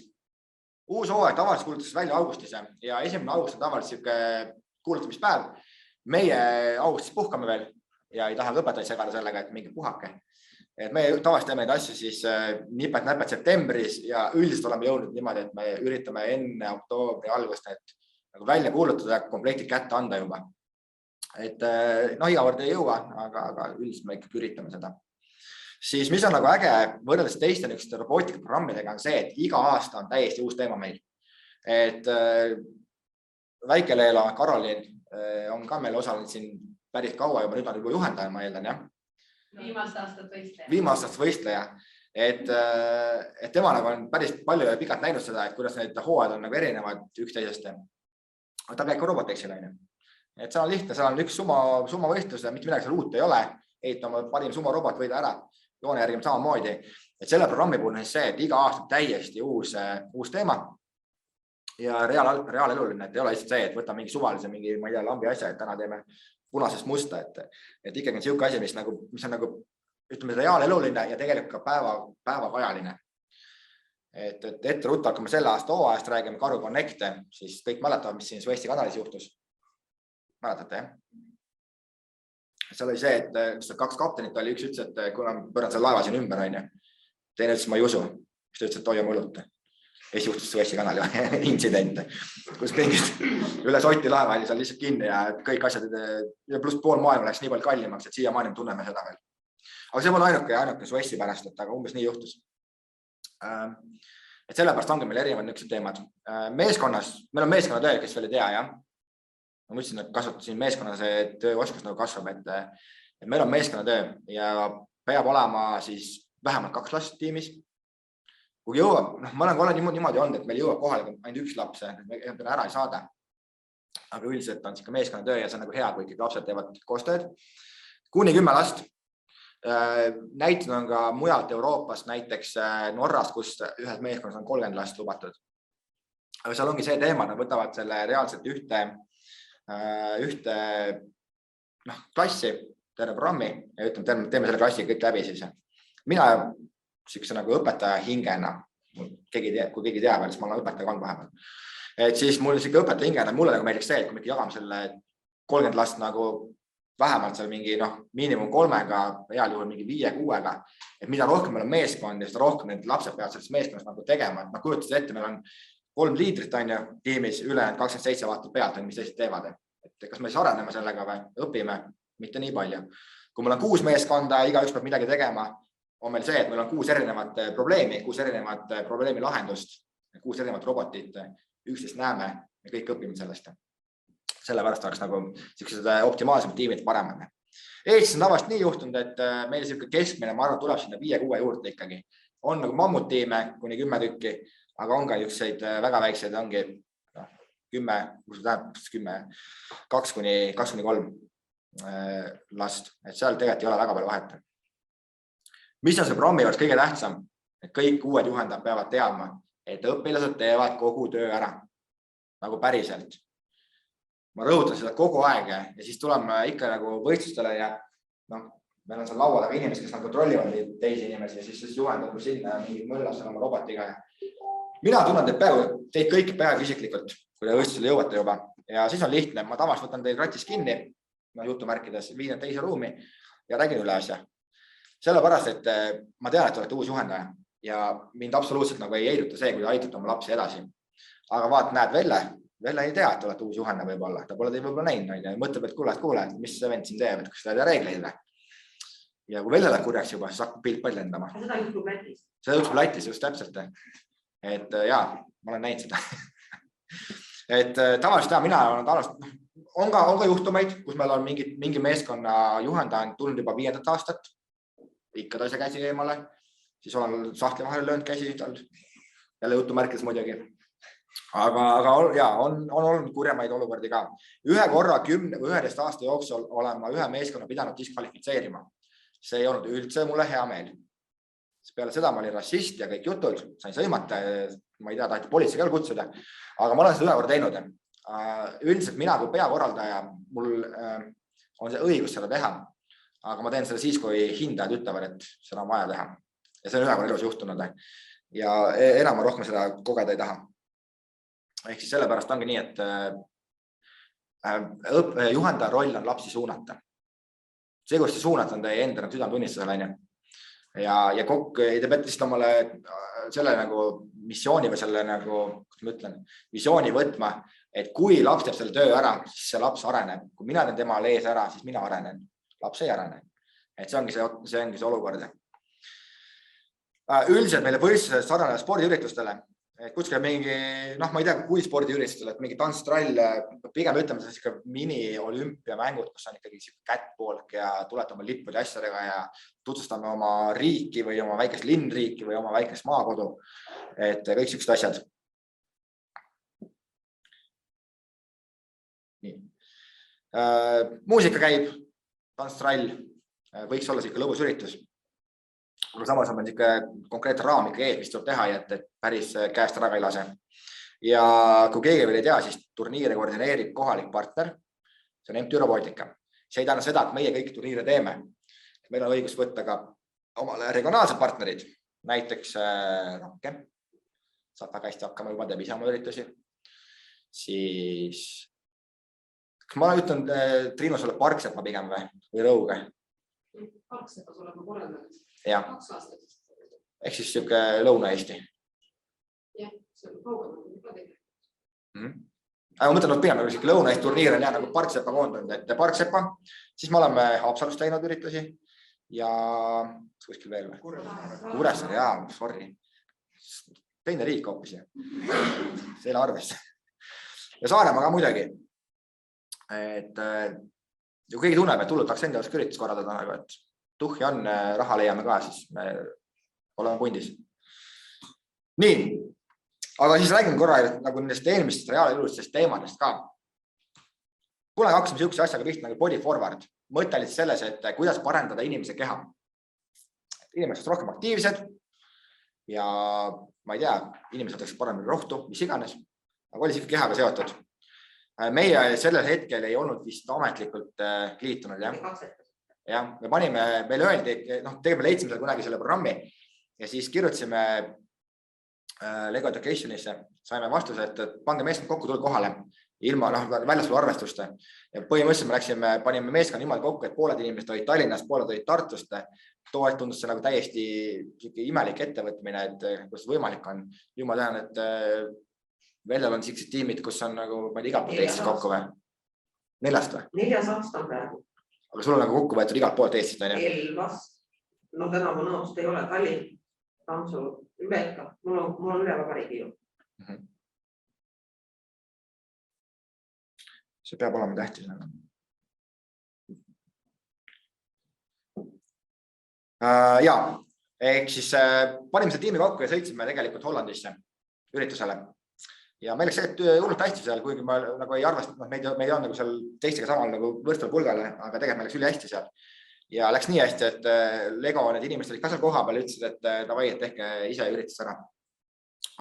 Uus hooaeg tavaliselt kuulutas välja augustis ja 1. august on tavaliselt kuulutamispäev. Meie augustis puhkame veel ja ei taha õpetajaid segada sellega, et mingi puhake. Et me tavaliselt teeme neid asju siis nipet-näpet septembris ja üldiselt oleme jõudnud niimoodi, et me üritame enne oktoobri algust need nagu välja kuulutada ja komplektid kätte anda juba. Et iga kord ei jõua, aga üldiselt me ikkagi üritame seda. Siis mis on nagu äge võrreldes teiste robootikaprogrammidega on see, et iga aasta on täiesti uus teema meil. Et väike Leela, Karolin on ka meil osalenud siin päris kaua juba, nüüd on juba juhendaja, ma eeldan, jah? Viimast aastat võistleja. Viimast aastat võistleja. Et tema nagu on päris palju ja pikalt näinud seda, et kuidas need hooajad on nagu erinevad üksteisest. Aga ta käib ka roboteksile. Et see on lihtne, seal on üks summa võistlus ja mitte midagi seal uut ei ole. Eitama parim summa robot võida ära. Joone järgime samamoodi. Et selle programmi puhul on see, et iga aasta täiesti uus teema. Ja reaaleluline, et ei ole lihtsalt see, et võtame mingi suvalise, mingi, ma ei tea, lambi asja, et täna teeme punasest musta, et ikkagi on siuke asi, mis on nagu, ütleme, reaaleluline ja tegelikult ka päevakajaline. Et ette rutta hakkame selle aasta hooajast, räägime Karu Connecte, siis kõik mäletavad, mis siin Suessi kanalis juhtus. Mäletate, jah? Seal oli see, et 2 kaptenit oli, üks ütles, et kuna pöörad selle laeva siin ümber, teine ütles, ma ei usu, mis ta ütles, et hoia mõlut. Ja siis juhtus Suessi kanali intsident, kus kõigist üle Soti laeva oli seal lihtsalt kinni ja kõik asjad ja pluss pool maailma läks nii palju kallimaks, et siia maailma tunneme seda veel. Aga see pole ainuke Suessi pärast, aga umbes nii juhtus. Et sellepärast ongi meil erinevad niisugused teemad. Meeskonnas, meil on meeskonnatöö, kes veel ei tea, jah? Ma mõtlesin, et kasvatasin meeskonna see tööoskus nagu kasvab, et meil on meeskonnatöö ja peab olema siis vähemalt 2 last tiimis. Kui jõuab, ma olen niimoodi olnud, et meil jõuab kohale ainult 1 laps, me ära ei saada. Aga üldiselt on siuke meeskonnatöö ja see on nagu hea, kui kõik lapsed teevad koostööd. Kuni 10 last. Näitud on ka mujalt Euroopast, näiteks Norrast, kus ühes meeskonnas on 30 last lubatud. aga seal ongi see teema, nad võtavad selle reaalselt ühte klassi, terve programmi ja ütleme, teeme selle klassi kõik läbi siis. Mina siukse nagu õpetaja hingena, kui keegi teab, siis ma olen õpetaja kand vahepeal. Et siis mul siuke õpetaja hingena, mulle nagu meeldiks see, et kui me jagame selle 30 last nagu vähemalt seal mingi miinimum 3-ga, heal juhul mingi 5-6-ga, et mida rohkem meil on meeskond ja seda rohkem need lapsed peavad sellest meeskonnast nagu tegema, et kujutades ette, meil on 3 liidrit on ju tiimis, ülejäänud 27 vaatab pealt, mis teised teevad. Et kas me siis areneme sellega või õpime? Mitte nii palju. Kui meil on 6 meeskonda, igaüks peab midagi tegema, on meil see, et meil on 6 erinevat probleemi, 6 erinevat probleemi lahendust, 6 erinevat robotit, üksteist näeme ja kõik õpime sellest. Sellepärast oleks nagu optimaalsemad tiimid paremad. Eestis on tavaliselt nii juhtunud, et meil siuke keskmine, ma arvan, tuleb sinna 5-6 juurde ikkagi. On nagu mammutiime kuni 10 tükki, aga on ka ükseid väga väikseid, ongi 2-3 last, et seal tegelikult ei ole väga palju vahet. Mis on see programmi jaoks kõige tähtsam, et kõik uued juhendajad peavad teadma, et õpilased teevad kogu töö ära, nagu päriselt. Ma rõhutan seda kogu aeg ja siis tuleme ikka nagu võistlustele ja meil on seal laua taga inimesed, kes kontrollivad teisi inimesi ja siis juhendab sinna mingi mõllas oma robotiga. Mina tunnen teid kõik peaaegu isiklikult, kui te võistlusele jõuate juba ja siis on lihtne. Ma tavaliselt võtan teid ratis kinni, jutumärkides, viin teise ruumi ja räägin üle asja. Sellepärast, et ma tean, et olete uus juhendaja ja mind absoluutselt nagu ei heiduta see, kui te aitate oma lapsi edasi. Aga vaat näed Velle ei tea, et olete uus juhendaja võib-olla. Ta pole teid võib-olla näinud ja mõtleb, et kuule, mis see vend siin teeb, et kas ta ei tea reegleid. Ja kui Velle läheb kurjaks juba, siis hakkab pilt palju lendama. Seda juhtub Lätis. Seda juhtub Lätis just täpselt. Et jaa, ma olen näinud seda. Et tavaliselt mina olen on ka juhtumeid, kus meil on mingi meeskonna juhendaja on tulnud juba 5. aastat. Ikka ta ise käsi eemale. Siis olen sahtli vahele löönud käsi tal. Jälle jutumärkides muidugi. Aga on olnud kurjemaid olukordi ka. Ühe korra 10 või 11 aasta jooksul olen ma ühe meeskonna pidanud diskvalifitseerima. See ei olnud üldse mulle hea meel. Peale seda ma olin rassist ja kõik jutud, sain sõimata, ma ei tea, taheti politsei ka kutsuda, aga ma olen seda ühe korda teinud. Üldiselt mina kui peakorraldaja, mul on see õigus seda teha, aga ma teen seda siis, kui hindajad ütlevad, et seda on vaja teha. Ja see on ühe korra elus juhtunud ja enam ma rohkem seda kogeda ei taha. Ehk siis sellepärast ongi nii, et juhendaja roll on lapsi suunata. See, kus te suunata on teie enda südametunnistusele. Ja kokk ei te peate lihtsalt omale selle nagu missiooni või selle nagu, kuidas ma ütlen, visiooni võtma, et kui laps teeb selle töö ära, siis see laps areneb. Kui mina teen tema ees ära, siis mina arenen. Laps ei arene. Et see ongi see olukord. Üldiselt meile võistlused sarnane spordiüritustele. Kuskil mingi, ma ei tea, kui spordiüritustel, et mingi tantstrall, pigem ütleme see mini-olümpiamängud, kus on ikkagi kättpoolk ja tulete oma lippude asjadega ja tutvustame oma riiki või oma väikest linnriiki või oma väikest maakodu. Et kõik siuksed asjad. Nii. Muusika käib, tantstrall, võiks olla siuke lõbus üritus. Aga samas on meil konkreetne raam ikka ees, mis tuleb teha, et päris käest ära ka ei lase. Ja kui keegi veel ei tea, siis turniire koordineerib kohalik partner. See on MTÜ Robotika. See ei tähenda seda, et meie kõik turniire teeme. Meil on õigus võtta ka omale regionaalsed partnerid. Näiteks Rakke. Saab väga hästi hakkama juba, teeb ise oma üritusi. Siis, kas ma ütlen Triinu sulle Parksepa pigem või Rõuge? Parksepa sulle ma korraldanud. Ja. Ehk siis siuke Lõuna-Eesti. Jah, see on kaugemalt. Aga ma mõtlen, et pigem nagu Lõuna-Eesti turniir on nagu Parksepa koondunud, et Parksepa, siis me oleme Haapsalust teinud üritusi ja kuskil veel või? Kuressaare, jaa, sorry. Teine riik hoopis. See ei ole arvesse. Ja Saaremaa ka muidugi. Et kui keegi tunneb, et tulnud tahaks enda jaoks üritus korraldada, et tuhhi on, raha leiame ka, siis me oleme pundis. Nii, aga siis räägime korra nagu nendest eelmistest reaalelulistest teemadest ka. Kunagi hakkasime siukse asjaga pihta nagu body forward. Mõte oli selles, et kuidas parendada inimese keha. Inimesed rohkem aktiivsed ja ma ei tea, inimesed võtaks paremini rohtu, mis iganes. aga oli siiski kehaga seotud. Meie sellel hetkel ei olnud vist ametlikult liitunud, jah, me panime, meile öeldi, tegelikult me leidsime kunagi selle programmi ja siis kirjutasime Lego Educationisse, saime vastuse, et pange meeskond kokku, tulge kohale ilma väljaspool arvestuste. Ja põhimõtteliselt me panime meeskond niimoodi kokku, et pooled inimesed olid Tallinnast, pooled olid Tartust. Tundus see nagu täiesti imelik ettevõtmine, et kuidas võimalik on. Ju ma tean, et Väljal on sellised tiimid, kus on nagu, ma ei tea, igalt poolt Eestis kokku või? 4 või? 4 aasta praegu. Aga sul on nagu kokku võetud igalt poolt Eestist, on ju? Elvas. No tänavu nõust ei ole Tallinn, Tammsalu, Üleka. Mul on üle vabariigi ju. See peab olema tähtis. Ja, ehk siis panime see tiimi kokku ja sõitsime tegelikult Hollandisse üritusele. Ja meil läks hullult hästi seal, kuigi ma nagu ei arvestanud, meid ei olnud nagu seal teistega samal nagu võrdsel pulgale, aga tegelikult meil läks üli hästi seal. Ja läks nii hästi, et Lego need inimesed olid ka seal koha peal ja ütlesid, et davai, et tehke ise üritus ära.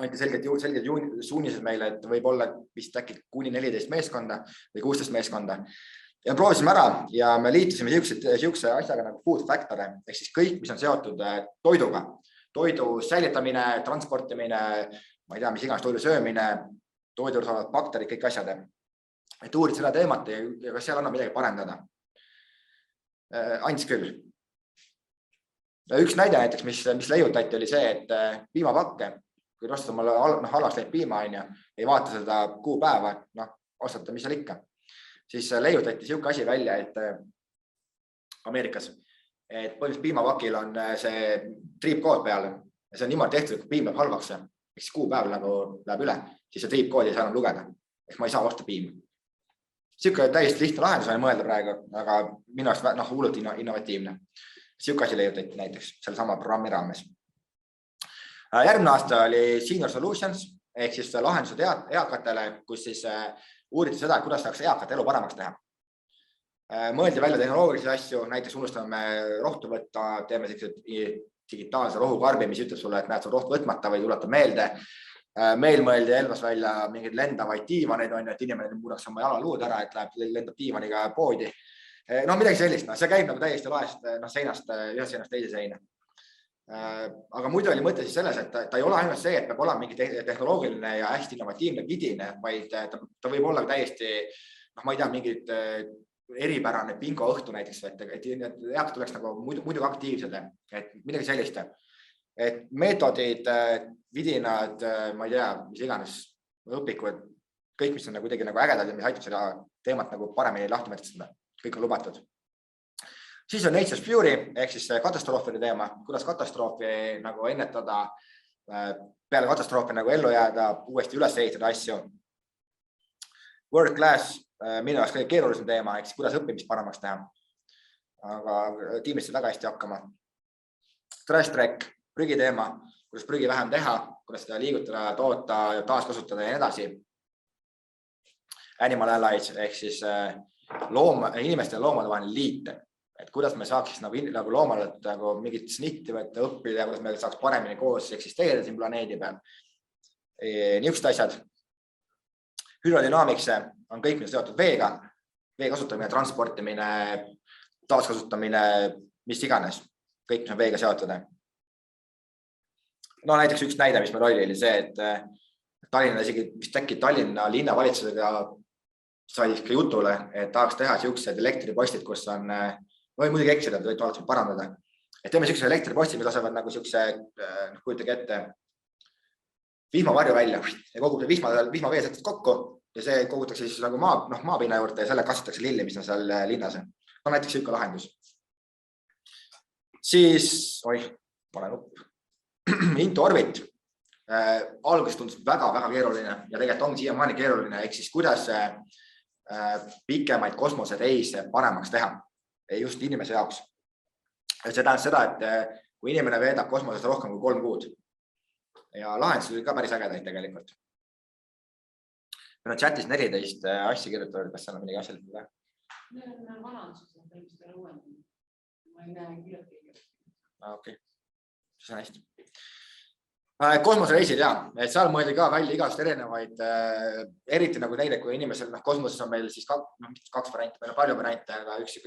Anti selgelt suunised meile, et võib olla vist äkki kuni 14 meeskonda või 16 meeskonda. Ja proovisime ära ja me liitusime siukse asjaga nagu food factor, ehk siis kõik, mis on seotud toiduga. Toidu säilitamine, transportimine, ma ei tea, mis iganes toidu söömine, toidujuures olevad bakterid, kõik asjad. Et uurid seda teemat ja kas seal annab midagi parendada. Andis küll. Üks näide näiteks, mis leiutati, oli see, et piimapakke, kui ostad mulle halvaks läinud piima, ei vaata seda kuupäeva, ostate, mis seal ikka. Siis leiutati siuke asi välja, et Ameerikas, et põhimõtteliselt piimapakil on see triipkood peal ja see on niimoodi tehtud, kui piim läheb halvaks, eks kuupäev nagu läheb üle, siis see triipkoodi ei saa enam lugeda, ehk ma ei saa osta piima. Siuke täiesti lihtne lahendus on mõelda praegu, aga minu arust hullult innovatiivne. Siuke asi leiutati näiteks selle sama programmi raames. Järgmine aasta oli Senior Solutions ehk siis lahendused eakatele, kus siis uuriti seda, kuidas saaks eakate elu paremaks teha. Mõeldi välja tehnoloogilisi asju, näiteks unustame rohtu võtta, teeme digitaalse rohukarbi, mis ütleb sulle, et näed, sul roht võtmata või tuletab meelde. Meil mõeldi Elvas välja mingeid lendavaid diivaneid, et inimene muudaks oma jalaluud ära, et lendab diivaniga poodi. Midagi sellist, see käib nagu täiesti laest seinast, ühest seinast teise seina. Aga muidu oli mõte siis selles, et ta ei ole ainult see, et peab olema mingi tehnoloogiline ja hästi innovatiivne vidine, vaid ta võib olla täiesti, ma ei tea, mingid eripärane bingo õhtu näiteks, et eakad tuleks nagu muidugi aktiivsed, et midagi sellist. Et meetodid, vidinad, ma ei tea, mis iganes õpikud, kõik, mis on kuidagi nagu ägedad ja mis aitab seda teemat nagu paremini lahti mõtestada, kõik on lubatud. Siis on Nature's Fury, ehk siis katastroofide teema, kuidas katastroofi nagu ennetada, peale katastroofi nagu ellu jääda, uuesti üles ehitada asju. World Class, minu jaoks kõige keerulisem teema, ehk siis kuidas õppimist paremaks teha. Aga tiimid said väga hästi hakkama. Trash Track, prügi teema, kuidas prügi vähem teha, kuidas seda liigutada, toota, taaskasutada ja nii edasi. Animal Allies, ehk siis inimeste ja loomade vaheline liit, et kuidas me saaks nagu loomadelt nagu mingit snitti võtta, õppida, kuidas me saaks paremini koos eksisteerida siin planeedi peal. Niisugused asjad. Hydrodynamics on kõik, mis seotud veega, vee kasutamine, transportimine, taaskasutamine, mis iganes, kõik, mis on veega seotud. Näiteks üks näide, mis meil oli see, et Tallinna, isegi vist äkki Tallinna linnavalitsusega sai ikka jutule, et tahaks teha siuksed elektripostid, kus on, või muidugi eksida, et võite alati parandada. Et teeme siukse elektripostid, mis lasevad nagu siukse, kujutage ette, vihmavarju välja ja kogub vihmavee sealt kokku ja see kogutakse siis nagu maapinna juurde ja selle kasvatakse lilli, mis on seal linnas. Näiteks siuke lahendus. Siis, pane nupp. Into Orbit. Alguses tundus väga-väga keeruline ja tegelikult on siiamaani keeruline, ehk siis kuidas pikemaid kosmosereise paremaks teha just inimese jaoks. See tähendab seda, et kui inimene veedab kosmoses rohkem kui 3 kuud ja lahendused oli ka päris ägedaid tegelikult. Meil on chatis 14 asja kirjutatud, kas seal on midagi asjalt või? Need on vanadused, mis teil uuendanud. Ma ei näe kirjutada. Okei, siis on hästi. Kosmosereisid ja, et seal mõeldi ka välja igast erinevaid, eriti nagu neid, kui inimesel kosmoses on meil siis kaks varianti, meil on palju variante, aga üks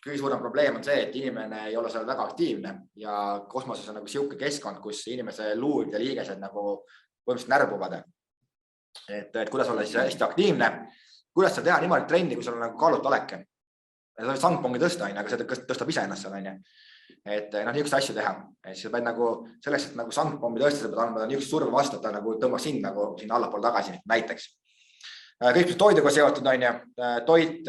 kõige suurem probleem on see, et inimene ei ole seal väga aktiivne ja kosmoses on nagu sihuke keskkond, kus inimese luud ja liigesed nagu põhimõtteliselt närbuvad. Et kuidas olla siis hästi aktiivne, kuidas sa teha niimoodi trenni, kui sul on nagu kaalut olek. Sa võid sangpongi tõsta, aga see tõstab ise ennast seal. Et niisugust asju teha. Sa pead nagu selleks, et nagu sangpommi tõsta, sa pead andma niisugust surve vastu, et ta nagu tõmbaks sind nagu sinna allapool tagasi näiteks. Kõik, mis toiduga seotud on ja toit,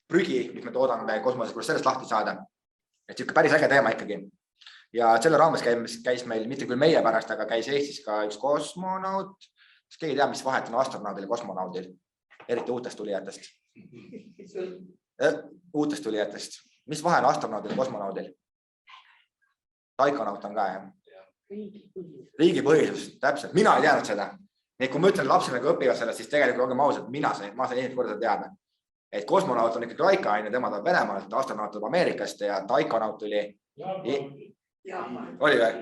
prügi, mis me toodame kosmoses, kuidas sellest lahti saada. Et siuke päris äge teema ikkagi. Ja selle raames käis meil, mitte küll meie pärast, aga käis Eestis ka üks kosmonaut. Kas keegi teab, mis vahet on astronaudil ja kosmonaudil? Eriti uutest tulijatest. Uutest tulijatest. Mis vahe on astronaudil ja kosmonaudil? Taikonaut on ka, jah? Riigipõhisus, täpselt. Mina ei teadnud seda. Nii, kui ma ütlen lapsele, nagu õpivad sellest, siis tegelikult olgem ausad, ma sain esimest korda teada. Et kosmonaut on ikkagi Raika, tema tuleb Venemaalt, astronaut tuleb Ameerikast ja taikonaut oli... Oli või?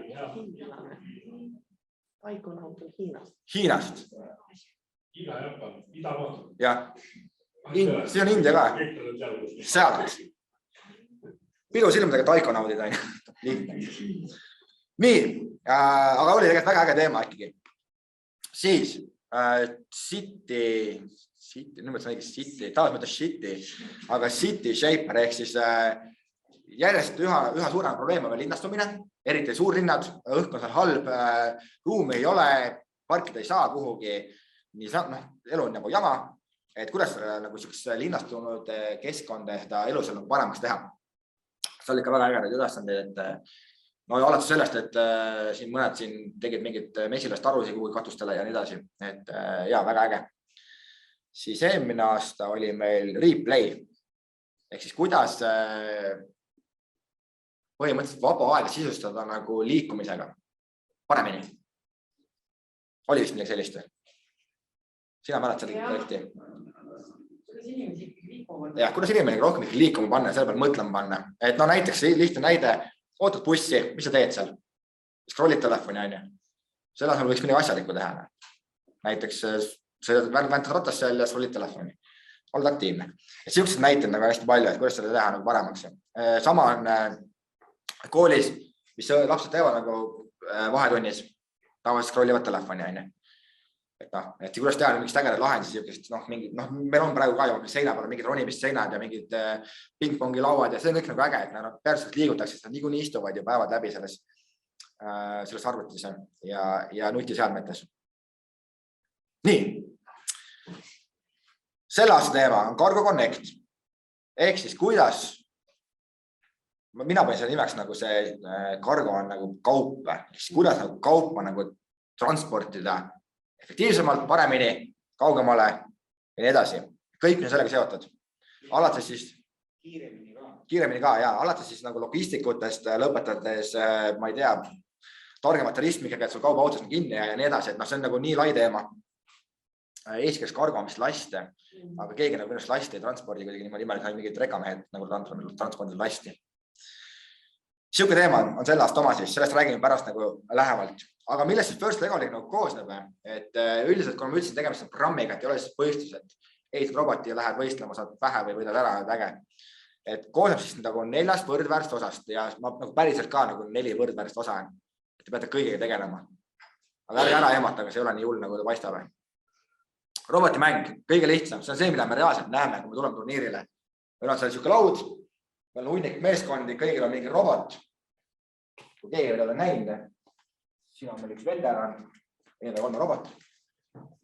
Taikonaut on Hiinast. Hiinast? Hiina, Japan, Ida-Maa. Jah. See on India ka. Sealt. Pilu silmadega taikonaudid on. Nii, aga oli tegelikult väga äge teema ikkagi. Siis City, nüüd mõtlen õigesti City, taas mõtlen City, aga City Shaper ehk siis järjest üha suurem probleem on veel linnastumine, eriti suurlinnad, õhk on seal halb, ruumi ei ole, parkida ei saa kuhugi, elu on nagu jama, et kuidas nagu linnastunud keskkonda seda elu seal paremaks teha. See oli ikka väga äge ülesandeid, et alates sellest, et siin mõned tegid mingid mesilast arusi kuhugi katustele ja nii edasi, et jaa, väga äge. Siis eelmine aasta oli meil replay, ehk siis kuidas põhimõtteliselt vaba aega sisustada nagu liikumisega paremini. Oli vist midagi sellist? Sina mäled seda projekti? Kuidas inimesi ikkagi liikuma? Jah, kuidas inimene rohkem liikuma panna, selle peal mõtlema panna. Et näiteks lihtne näide, ootad bussi, mis sa teed seal? Scrollid telefoni, on ju. Selle asemel võiks midagi asjalikku teha. Näiteks väntad ratas seal ja scrollid telefoni. Oled aktiivne. Et siuksed näited nagu hästi palju, et kuidas seda teha nagu paremaks. Sama on koolis, mis lapsed teevad nagu vahetunnis, tavaliselt scrollivad telefoni, on ju. Et kuidas teha mingid ägedad lahendused, meil on praegu ka juba seina peal mingid ronimist seinad ja mingid pingpongi lauad ja see on kõik nagu äge, et nad päriselt liigutakse, sest nad niikuinii istuvad ja päevad läbi selles arvutis ja nutiseadmetes. Nii. Selle aasta teema on Cargo Connect. Ehk siis kuidas, mina panin selle nimeks nagu see Cargo on nagu kaup, kuidas nagu kaupa nagu transportida efektiivsemalt, paremini, kaugemale ja nii edasi. Kõik on sellega seotud. Alates siis kiiremini ka ja alates siis nagu logistikutest lõpetades, ma ei tea, targemate ristmikega, et sul kaubaautos on kinni ja nii edasi, et see on nagu nii lai teema. Eesti käes Cargo on vist laste, aga keegi nagu minust lasti ei transpordi kuidagi niimoodi, et mingid rekamehed nagu transpordil lasti. Siuke teema on selle aasta oma siis, sellest räägime pärast nagu lähemalt. Aga millest siis First Legaliga nagu koosneb, et üldiselt, kui ma ütlesin tegemist programmiga, et ei ole siis võistlus, et ehitad roboti ja lähed võistlema, saad pähe või võidad ära, äge. Et koosneb siis nagu 4 võrdväärst osast ja nagu päriselt ka nagu 4 võrdväärst osa on. Te peate kõigega tegelema. Aga ära emata, aga see ei ole nii hull, nagu ta paistab. Robotimäng, kõige lihtsam, see on see, mida me reaalselt näeme, kui me tuleme turniirile. Meil on seal siuke laud, meil on hunnik meeskondi, kõigil on mingi robot. Kui keegi veel ole näinud, siin on meil üks veteran, 3 robot.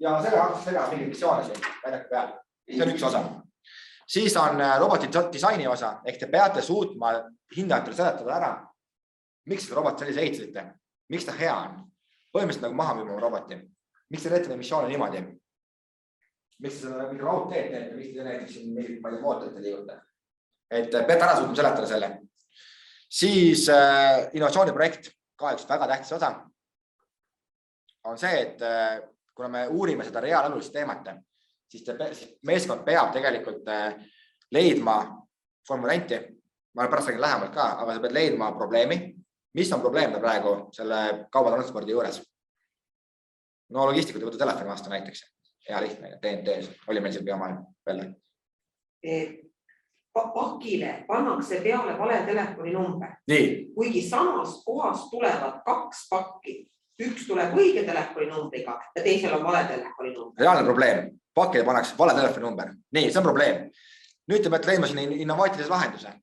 Ja sellega mingi missioone siin väljaka peal. See on üks osa. Siis on roboti disaini osa, ehk te peate suutma hindajatele seletada ära, miks seda robot sellise ehitasite, miks ta hea on. Põhimõtteliselt nagu maha müüma roboti. Miks te teete missioone niimoodi? Miks te seda mingi raudteed teete, miks te näiteks mingit mootorit liigutate? Et peate ära suutma seletada selle. Siis innovatsiooniprojekt, ka üks väga tähtis osa, on see, et kuna me uurime seda reaalelulist teemat, siis meeskond peab tegelikult leidma formulanti, ma pärast räägin lähemalt ka, aga sa pead leidma probleemi, mis on probleem praegu selle kaubatranspordi juures? No logistikud ei võta telefoni vastu näiteks. Hea lihtne, TNT oli meil siin peamaal veel. Pakile pannakse peale vale telefoninumber. Nii. Kuigi samast kohast tulevad 2 pakki. Üks tuleb õige telefoninumbriga ja teisel on vale telefoninumber. Reaalne probleem. Pakile pannakse vale telefoninumber. Nii, see on probleem. Nüüd te peate leidma siin innovaatilise lahenduse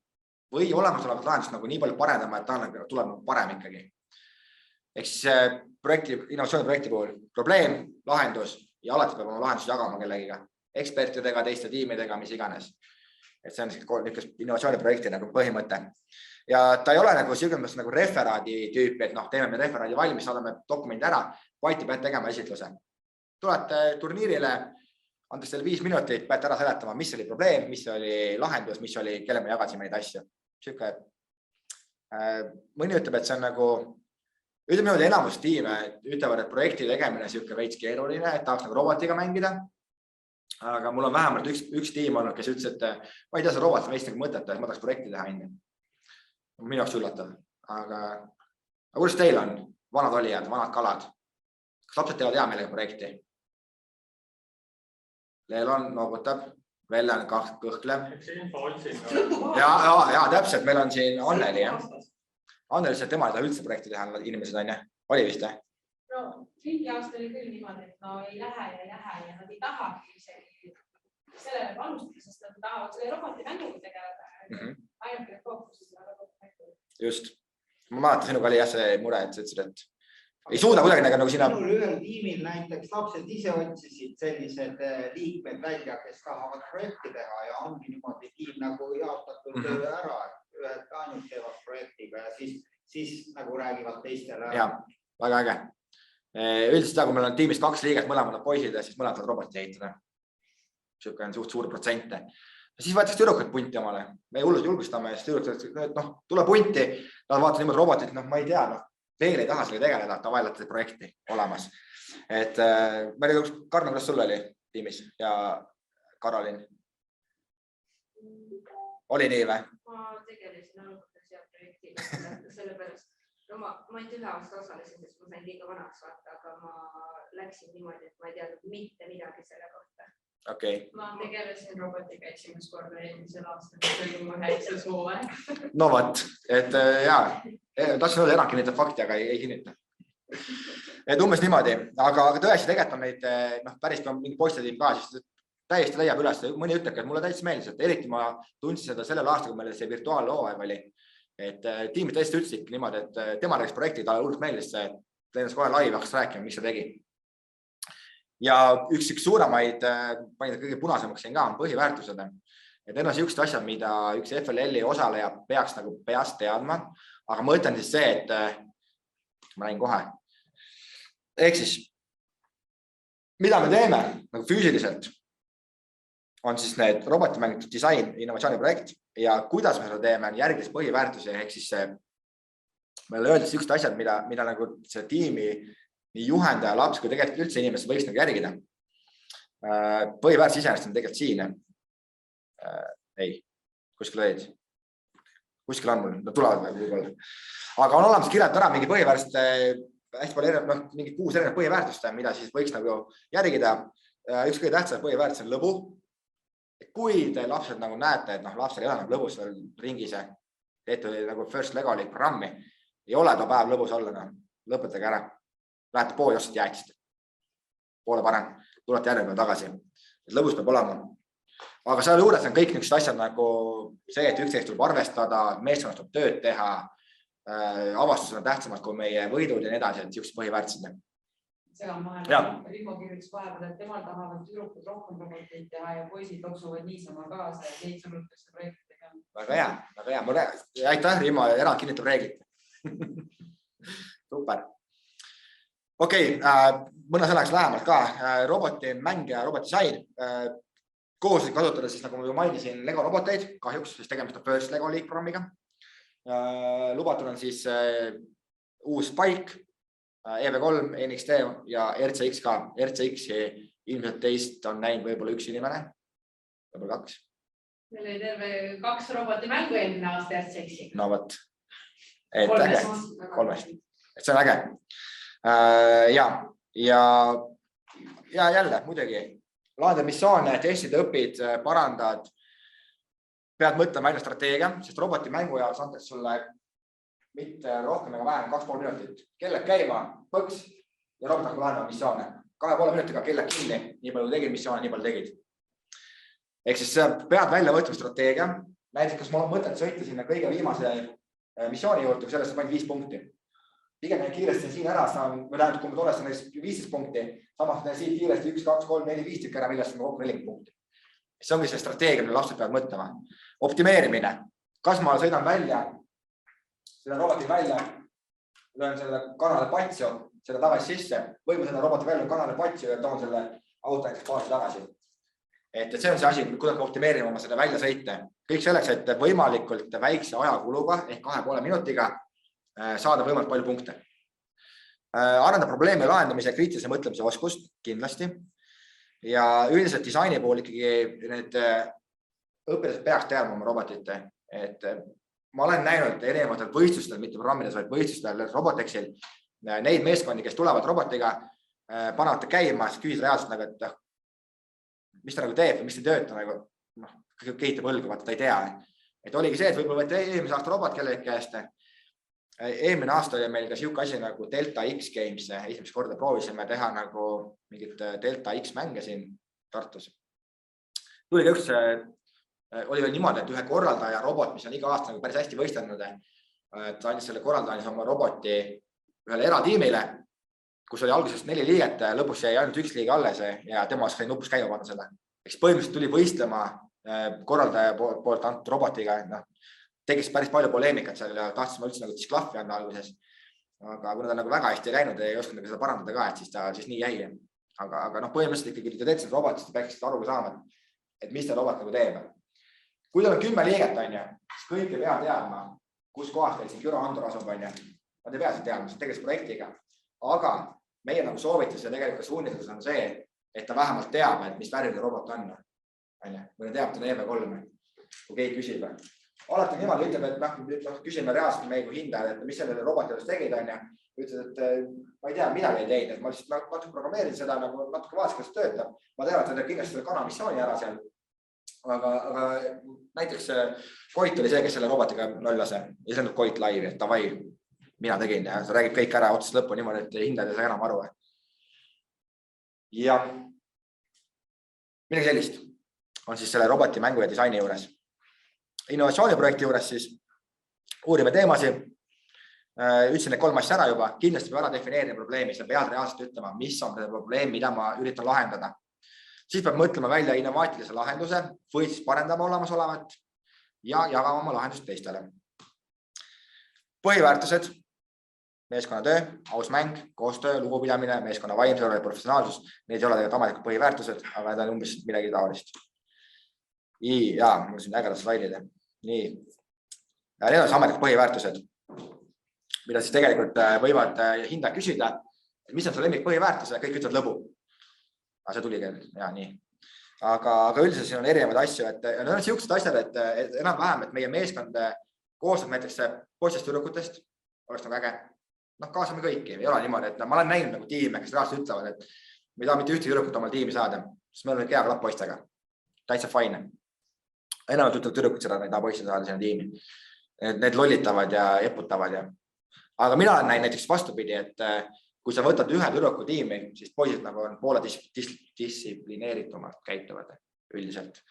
või olemasolevat lahendust nagu nii palju parendama, et ta tuleb parem ikkagi. Ehk siis innovatsiooniprojekti puhul probleem, lahendus ja alati peab oma lahendust jagama kellegiga, ekspertidega, teiste tiimidega, mis iganes. Et see on innovatsiooniprojekti nagu põhimõte. Ja ta ei ole nagu silgemast nagu referaadi tüüpi, et teeme me referaadi valmis, saadame dokumendi ära, vaid pead tegema esitluse. Tulete turniirile, andes teile 5 minutit, peate ära seletama, mis oli probleem, mis oli lahendus, mis oli, kelle me jagasime neid asju. Mõni ütleb, et see on nagu, ütleme niimoodi enamus tiime ütlevad, et projekti tegemine on veits keeruline, et tahaks nagu robotiga mängida. Aga mul on vähemalt üks tiim olnud, kes ütles, et ma ei tea, see robot on veits nagu mõteta, et ma tahaks projekti teha enne. Minu jaoks üllatav. Aga kuidas teil on? Vanad olijad, vanad kalad? Kas lapsed teevad hea meelega projekti? Leelon noogutab, Velle on kõhklev. Ja täpselt, meil on siin Anneli. Anneli, see tema ei taha üldse projekti teha, inimesed on, oli vist? No, mingi aasta oli küll niimoodi, et no ei lähe ja nad ei tahagi isegi sellele panustada, sest nad tahavad selle roboti mänguga tegeleda. Ainult fookuses seda roboti mänguga. Just. Ma mäletan, sinuga oli jah see mure, et sa ütlesid, et ei suuda kuidagi nagu sinna. Minul ühel tiimil näiteks lapsed ise otsisid sellised liikmed välja, kes tahavad projekti teha ja ongi niimoodi tiim nagu jaotatud ära, ühed ainult teevad projektiga ja siis nagu räägivad teistele. Ja, väga äge. Üldiselt, kui meil on tiimis 2 liiget, mõlemad on poisid ja siis mõlemad roboti ehitada. Siuke on suht suur protsente. Siis võetakse tüdrukud punti omale. Me julgustame ja siis tüdrukud, et tule punti. Nad vaatavad niimoodi robotit, ma ei tea, veel ei taha sellega tegeleda, ta vaelate projekti olemas. Et Karno, kuidas sul oli tiimis ja Karolin? Oli nii või? Ma tegelesin alguses ja projektiga sellepärast. Ma ainult 1 aasta osalesin, sest ma sain liiga vanaks vaata, aga ma läksin niimoodi, et ma ei teadnud mitte midagi selle kohta. Okay. Ma tegelesin robotiga esimest korda eelmisel aastal, see oli mu häikses hooaeg. No võt, et tahtsin öelda erand kinnitab fakti, aga ei kinnita. Et umbes niimoodi, aga tõesti tegelikult on neid päris ka mingi poistetiim ka, siis täiesti leiab üles. Mõni ütlebki, et mulle täitsa meeldis, et eriti ma tundsin seda sellel aastal, kui meil see virtuaalhooaeg oli. Et tiimid tõesti ütlesid niimoodi, et tema rääkis projekti, talle hullult meeldis see, et lennas kohe laivi hakkas rääkima, mis ta tegi. Ja üks suuremaid, panin kõige punasemaks siin ka, on põhiväärtused. Et need on siuksed asjad, mida üks FLL-i osaleja peaks nagu peast teadma, aga ma ütlen siis see, et ma räägin kohe. Ehk siis, mida me teeme nagu füüsiliselt, on siis need robotimängitud disain innovatsiooniprojekt ja kuidas me seda teeme, on järgis põhiväärtusi, ehk siis meil öeldis siuksed asjad, mida nagu see tiimi nii juhendaja, laps kui tegelikult üldse inimesed võiks nagu järgida. Põhiväärtus iseenesest on tegelikult siin. Ei, kuskil olid. Kuskil on mul, nad tulevad võib-olla. Aga on olemas kirjad ära mingi põhiväärtust, hästi palju mingi 6 erinevat põhiväärtust, mida siis võiks nagu järgida. Üks kõige tähtsam põhiväärtus on lõbu. Kui te lapsed nagu näete, et lapsel ei ole nagu lõbus ringis, teete nagu First Lego programmi, ei ole ta päev lõbus olla, lõpetage ära. Lähete pooli ostat jääksite. Poole parem. Tulete järgmine tagasi. Lõbus peab olema. Aga seal juures on kõik niisugused asjad nagu see, et üksteist tuleb arvestada, meeskonnas tuleb tööd teha, avastused on tähtsamad kui meie võidud ja nii edasi, et niisugused põhiväärtused. Segan vahel. Rivo kirjutas vahepeal, et temal tahavad tüdrukud rohkem roboteid teha ja poisid loksuvad niisama kaasa ja neid sõnutakse projekti tegema. Väga hea, väga hea. Aitäh, Rimo, erand kinnitab reeglit. Super. Okei, mõne sõnaks lähemalt ka. Roboti mäng ja robotisain. Kooslik kasutada siis, nagu ma juba mainisin, Lego roboteid, kahjuks, siis tegemist on First Lego League programmiga. Lubatud on siis uus Spike, EV3, NXT ja RCX ka. RCX ilmselt teist on näinud võib-olla 1 inimene, võib-olla 2. Meil oli terve 2 roboti mängu eelmine aasta RCX-i. No võt. et äge, 3. Et see on äge. Ja jälle muidugi lahendad missioone, testid, õpid, parandad, pead mõtlema välja strateegia, sest roboti mängu jaoks antakse sulle mitte rohkem ega vähem 2,5 minutit. Kelled käima, põks ja robot hakkab lahendama missioone. 2,5 minutiga kelled kinni, nii palju tegid missioone, nii palju tegid. Ehk siis pead välja võtma strateegia. Näiteks, kas mul on mõtet sõita sinna kõige viimase missiooni juurde, kui sellest saab ainult 5 punkti. Pigem kiiresti siin ära saan, või tähendab, kui ma tolles on 15 punkti, samas siit kiiresti 1, 2, 3, 4, 5 tükk ära, millest on kokku 40 punkti. See ongi see strateegia, mille lapsed peavad mõtlema. Optimeerimine. Kas ma sõidan välja, selle roboti välja, löön selle kanale patsu, selle tagasi sisse, või ma selle roboti välja kanale patsu ja toon selle auto näiteks baasi tagasi. Et see on see asi, kuidas me optimeerime oma selle välja sõite. Kõik selleks, et võimalikult väikse ajakuluga ehk 2,5 minutiga saada võimalikult palju punkte. Arendab probleemi lahendamise kriitilise mõtlemise oskust kindlasti. Ja üldiselt disaini puhul ikkagi need õpilased peaks teadma oma robotite. Et ma olen näinud erinevatel võistlustel, mitte programmides, vaid võistlustel Robotexil neid meeskondi, kes tulevad robotiga, panevad käima, siis küsida reaalselt, et mis ta nagu teeb, mis ta töötab, kehitab õlgu, vaata ta ei tea. Et oligi see, et võib-olla võeti eelmise aasta robot kellegi käest. Eelmine aasta oli meil ka siuke asi nagu Delta X Games, esimest korda proovisime teha nagu mingit Delta X mänge siin Tartus. Tuli ka üks, oli veel niimoodi, et ühe korraldaja robot, mis on iga aasta nagu päris hästi võistelnud, ta andis selle korraldaja oma roboti ühele eratiimile, kus oli algusest 4 liiget, lõpus jäi ainult 1 liige alles ja tema sai nupus käima panna selle. Eks põhimõtteliselt tuli võistlema korraldaja poolt antud robotiga, tegis päris palju poleemikat seal ja tahtsime üldse nagu disklahvi anda alguses. Aga kuna ta nagu väga hästi ei läinud ja ei osanud seda parandada ka, et siis ta siis nii jäi. Aga põhimõtteliselt ikkagi ta teed seda robot, siis ta peaks aru saama, et mis ta robot nagu teeb. Kui tal on 10 liiget, siis kõik ei pea teadma, kus kohas teil siin Küro Andor asub. Nad ei pea seda teadma, see tegeles projektiga. Aga meie nagu soovitus ja tegelikult suunitlus on see, et ta vähemalt teab, et mis värvide robot on. Või ta teab, et ta on EV3, kui keegi küsib. Alati niimoodi ütleb, et küsime reaalselt meie kui hindajad, et mis selle roboti juures tegid. Ütled, et ma ei tea, midagi ei teinud. Ma lihtsalt natuke programmeerin seda, natuke vaatasin, kuidas töötab. Ma tean, et ta teeb kindlasti selle kana missiooni ära seal. Aga näiteks Koit oli see, kes selle robotiga lollas ja see on Koit laivi, et davai, mina tegin ja sa räägid kõik ära otsast lõppu niimoodi, et hindajad ei saa enam aru. Ja midagi sellist on siis selle roboti mängu ja disaini juures. Innovatsiooniprojekti juures siis uurime teemasid. Ütlesin need 3 asja ära juba. Kindlasti peab ära defineerima probleemi. Sa pead reaalselt ütlema, mis on see probleem, mida ma üritan lahendada. Siis peab mõtlema välja innovaatilise lahenduse või siis parendama olemasolevat ja jagama oma lahendust teistele. Põhiväärtused, meeskonnatöö, aus mäng, koostöö, lugupidamine, meeskonna vaimsus ja professionaalsus. Need ei ole tegelikult ametlikud põhiväärtused, aga need on umbes midagi taolist. Ja, mul siin ägedad slaidid. Nii. Ja need on ametlikud põhiväärtused, mida siis tegelikult võivad hindajad küsida, et mis on see lemmik põhiväärtus ja kõik ütlevad lõbu. Aga see tuli kell, ja nii. Aga üldiselt siin on erinevaid asju, et need on siuksed asjad, et enam-vähem, et meie meeskond koostab näiteks poistest tüdrukutest, oleks nagu äge. Kaasame kõiki, ei ole niimoodi, et ma olen näinud nagu tiime, kes reaalselt ütlevad, et me ei taha mitte ühte tüdrukut omal tiimi saada, sest me oleme hea klapp poistega. Täitsa fine. Enamalt ütlevad tüdrukud seda, ei taha poiste saada sinna tiimi. Need lollitavad ja eputavad. Aga mina olen näinud näiteks vastupidi, et kui sa võtad ühe tüdruku tiimi, siis poisid nagu on poole distsiplineeritumalt käituvad üldiselt.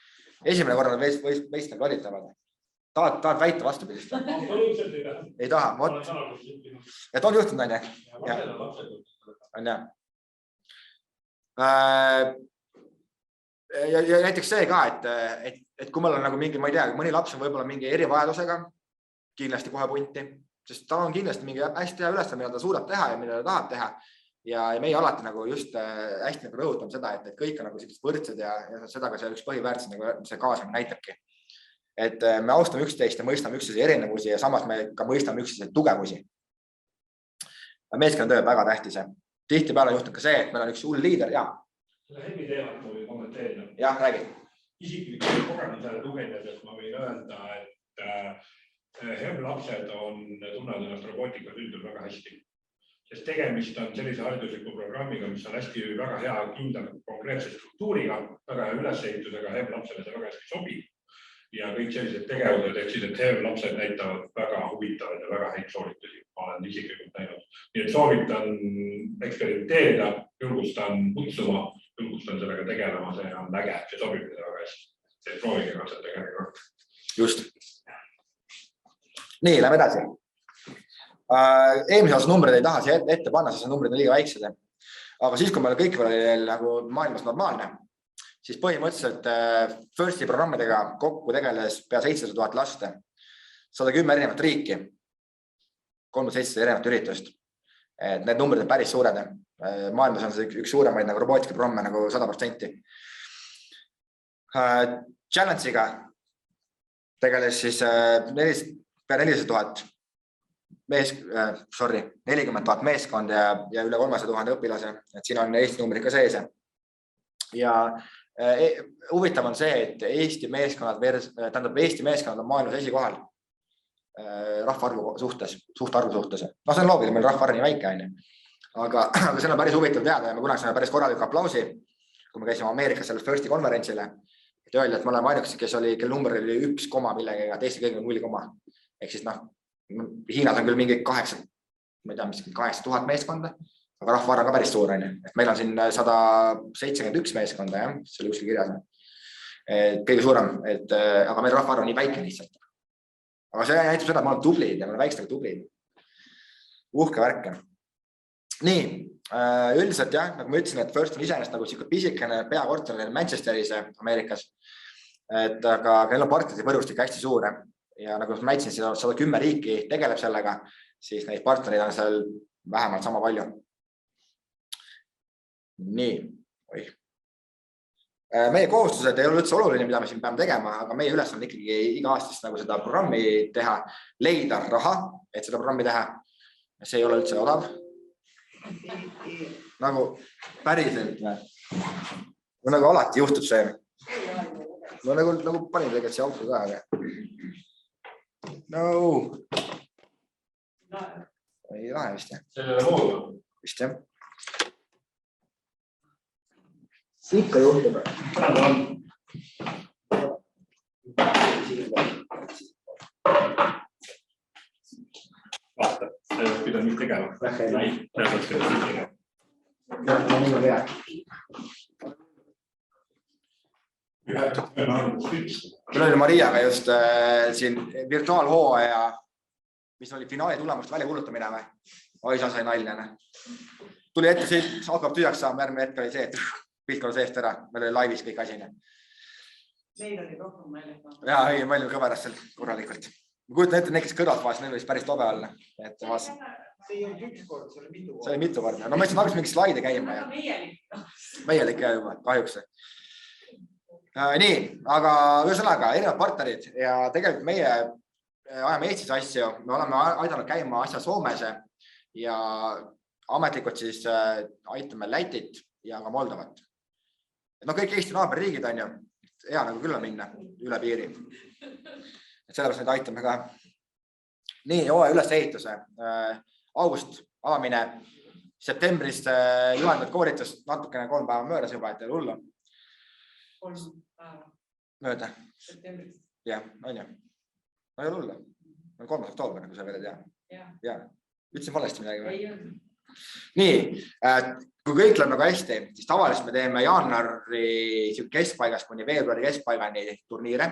Esimene korda nad veist nagu lollitavad. Tahad väita vastupidist? Ei taha. Et on juhtunud, on jah. Ja näiteks see ka, et kui meil on nagu mingi, ma ei tea, mõni laps on võib-olla mingi erivajadusega, kindlasti kohe punti, sest ta on kindlasti mingi hästi hea ülesanne, mida ta suudab teha ja mida ta tahab teha. Ja meie alati nagu just hästi nagu rõhutame seda, et kõik on nagu sellised võrdsed ja seda ka see üks põhiväärtus, nagu see kaasamine näitabki. Et me austame üksteist ja mõistame üksteise erinevusi ja samas me ka mõistame üksteise tugevusi. Meeskonnatöö on väga tähtis. Tihtipeale juhtub ka see, et meil on üks hull liider. Seda Hemmi teemat ma võin kommenteerida. Jah, räägi. Isiklikult kogemusele tuginedes ma võin öelda, HEV-lapsed tunnevad ennast robootikas üldjuhul väga hästi, sest tegemist on sellise haridusliku programmiga, mis on hästi väga hea kindla konkreetse struktuuriga, väga hea ülesehitusega, HEV-lapsele see väga hästi sobib. Ja kõik sellised tegevused, ehk siis, et HEV-lapsed näitavad väga huvitavaid ja väga häid sooritusi. Ma olen isiklikult näinud. Nii et soovitan eksperimenteerida, julgustan kutsuma, julgustan sellega tegelema, see on äge, see sobib mida väga hästi. See proovige katsetage kord. Just. Nii, lähme edasi. Eelmise aasta numbrid ei taha siia ette panna, sest numbrid on liiga väiksed. Aga siis, kui meil kõik oli nagu maailmas normaalne, siis põhimõtteliselt Firsti programmidega kokku tegeles pea 700 000 last, 110 erinevat riiki, 3700 erinevat üritust. Need numbrid on päris suured. Maailmas on see üks suuremaid nagu robootikaprogramme nagu 100%. Challenge'iga tegeles siis pea 400 000 40 000 meeskond ja üle 300 000 õpilase, et siin on Eesti numbrid ka sees. Ja huvitav on see, et Eesti meeskonnad on maailmas esikohal rahvaarvu suhtes, suhtarvu suhtes. No see on loogiline, meil rahvaarv nii väike on. Aga see on päris huvitav teada ja me kunagi saime päris korraliku aplausi, kui me käisime Ameerikas sellel Firsti konverentsile, et öeldi, et me oleme ainukesed, kelle number oli 1, millegagi, teiste kõige 0. Ehk siis Hiinas on küll mingi 8000 meeskonda, aga rahvaarv on ka päris suur. Meil on siin 171 meeskonda, see oli kuskil kirjas. Kõige suurem, aga meil rahvaarv on nii väike lihtsalt. Aga see näitab seda, et me oleme tublid ja me oleme väikestega tublid. Uhke värk. Nii, üldiselt jah, nagu ma ütlesin, et First on iseenesest nagu pisikene peakorter Manchesteris Ameerikas, aga neil on partnerite võrgustik hästi suur ja nagu ma näitasin, 110 riiki tegeleb sellega, siis neid partnerid on seal vähemalt sama palju. Nii, meie kohustused ei ole üldse oluline, mida me siin peame tegema, aga meie ülesanne on ikkagi iga aastast nagu seda programmi teha, leida raha, et seda programmi teha. See ei ole üldse odav. Nagu päriselt või? Nagu alati juhtub see. No nagu panin tegelikult see auto ka, aga. No. Ei lahe vist jah. Sellele moodu. Vist jah. See ikka juhtub. Vaata, see oleks pidanud nii tegema. Meil oli Mariaga just siin virtuaalhooaja, mis oli finaali tulemust välja kuulutamine või? Oi, sa sai naljane. Tuli ette siit, hakkab tühjaks saama, järgmine hetk oli see, et pilt oli seest ära. Meil oli laivis kõik asi. Meil oli rohkem meelega. Jaa, ei, meil oli kõveras seal korralikult. Ma kujutan ette, kes kõrvalt vaas, neil oli päris tobe olla. See ei olnud üks kord, see oli mitu kord. See oli mitu korda. No ma ütlesin, hakkas mingi slaide käima. Meielik ja juba, kahjuks. Nii, aga ühesõnaga erinevad partnerid ja tegelikult meie ajame Eestis asju. Me oleme aidanud käima asja Soomes ja ametlikult siis aitame Lätit ja ka Moldovat. No kõik Eesti naaberriigid on ju, hea nagu külla minna üle piiri. Et sellepärast neid aitame ka. Nii, hooaja ülesehituse. August avamine. Septembris juhendad koolitust natukene 3 päeva möödas juba, et ei hullu. 3 päeva. Mööda. Septembris. Jah, on ju. No ei hullu. On 3. oktoober, nagu sa veel ei tea. Ja. Ütlesin valesti midagi või? Ei olnud. Nii, kui kõik läheb nagu hästi, siis tavaliselt me teeme jaanuari keskpaigast kuni veebruari keskpaigani turniire.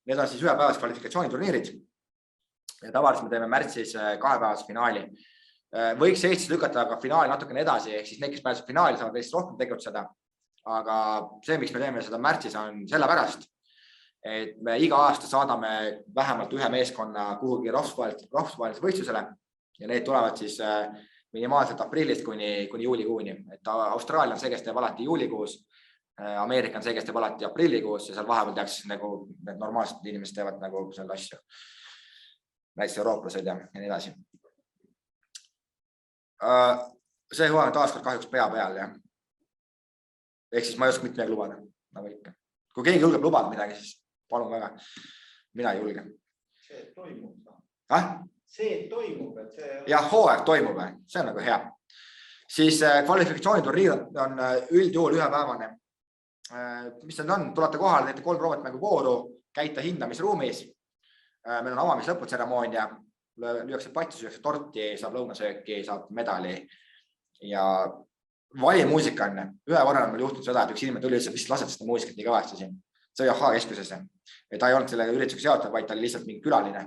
Need on siis ühepäevas kvalifikatsiooniturniirid. Ja tavaliselt me teeme märtsis 2-päevas finaali. Võiks Eestis lükata aga finaali natukene edasi, ehk siis need, kes pääsevad finaali, saavad Eestis rohkem tegutseda. Aga see, miks me teeme seda märtsis, on sellepärast, et me iga aasta saadame vähemalt ühe meeskonna kuhugi rahvusvahelisele võistlusele ja need tulevad siis minimaalselt aprillist kuni juulikuuni. Et Austraalia on see, kes teeb alati juulikuus, Ameerika on see, kes teeb alati aprillikuus ja seal vahepeal tehakse nagu need normaalsed inimesed teevad nagu selle asju. Näiteks eurooplased ja nii edasi. See hooaeg on taaskord kahjuks pea peal. Ja. Ehk siis ma ei oska mitte midagi lubada. Nagu ikka. Kui keegi julgeb lubada midagi, siis palun väga. Mina ei julge. see toimub. See toimub, et see... Jah, hooaeg toimub, see on nagu hea. Siis kvalifikatsiooniturniir on üldjuhul ühepäevane. Mis need on? Tulete kohale, teete 3 robotmängu vooru, käite hindamisruumis. Meil on avamislõputseremoonia, lüüakse patsi, süüakse torti, saab lõunasööki, saab medali ja valimuusika on. Ühe korral on meil juhtunud seda, et üks inimene tuli lihtsalt lased seda muusikat nii kõvasti siin. See oli AHA keskusesse. Ta ei olnud selle üritusega seotud, vaid ta oli lihtsalt mingi külaline.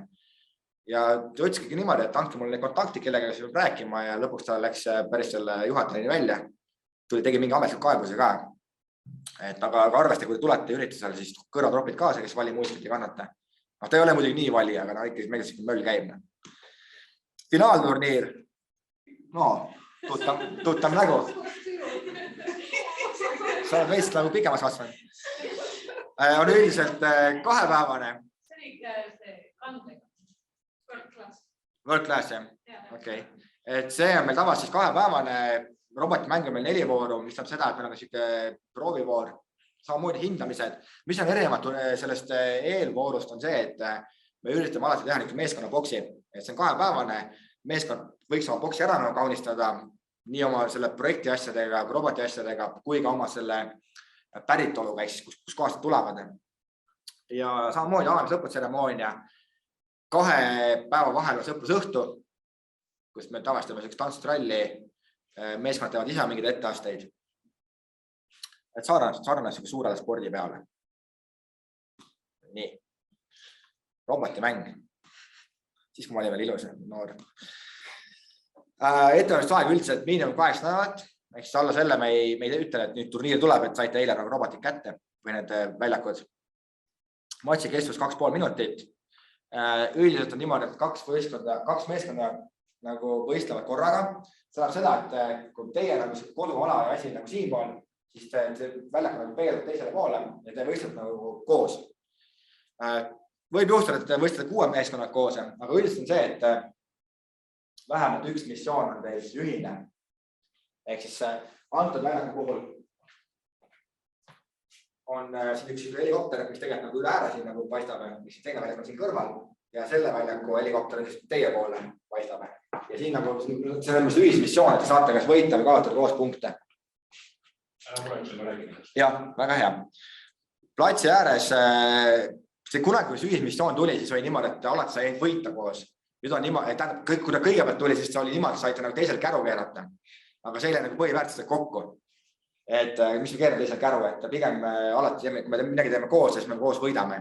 Ja ta ütleski niimoodi, et andke mulle kontakti, kellega siis rääkima ja lõpuks ta läks päris selle juhatajani välja. Tegi mingi ametlik kaebuse ka. Aga arvesti, kui te tulete üritusele, siis kõrvatropid kaasa, kes valimuusikat ei kannata. Ta ei ole muidugi nii vali, aga ikkagi meeldis möll käib. Finaalturniir. No, tuttav nägu. Sa oled veist nagu pikemas kasvanud. On üldiselt 2-päevane. See oli see kandega. World class, jah? Okei. Et see on meil tavas siis 2-päevane robotimäng on meil 4 vooru, mis on seda, et meil on siuke proovivoor, samamoodi hindamised. Mis on erinevad sellest eelvoorust on see, et me üritame alati teha meeskonna boksi. Et see on 2-päevane, meeskond võiks oma boksi ära kaunistada nii oma selle projekti asjadega, roboti asjadega, kui ka oma selle päritoluga, kus kohast tulevad. Ja samamoodi avamislõputseremoonia 2 päeva vahel on sõprusõhtu, kus me tavaliselt teeme tantsutralli, meeskonnad teevad ise mingeid etteasteid. Et sarnane suurele spordi peale. Nii. Robotimäng. Siis kui ma olin veel ilus noor. Ettevalmistusaeg üldiselt miinimum 8 nädalat. Ehk siis alla selle me ei ütle, et nüüd turniir tuleb, et saite eile robotit kätte või need väljakud. Matši kestus 2,5 minutit. Üldiselt on niimoodi, et 2 meeskonda nagu võistlevad korraga. See tähendab seda, et kui teie nagu koduala ja asi nagu siinpool, siis see väljak nagu peegeldab teisele poole ja te võistlete nagu koos. Võib juhtuda, et te võistlete 6 meeskonnad koos, aga üldiselt on see, et vähemalt üks missioon on teil ühine. Ehk siis antud väljaku puhul on siin üks helikopter, mis tegelikult nagu üle ääre siin nagu paistab, mis teine väljak on siin kõrval ja selle väljaku helikopter on teie poole paistab. Ja siin nagu see on ühismissioon, et te saate kas võita või kaotada koos punkte. Jah, väga hea. Platsi ääres, see kunagi, kui see ühismissioon tuli, siis oli niimoodi, et alati sai võita koos. Nüüd on niimoodi, et kui ta kõigepealt tuli, siis see oli niimoodi, et saite nagu teisel käru keerata. Aga see oli nagu põhiväärtused kokku. Et mis me keerame teisel käru, et pigem alati, kui me midagi teeme koos, siis me koos võidame.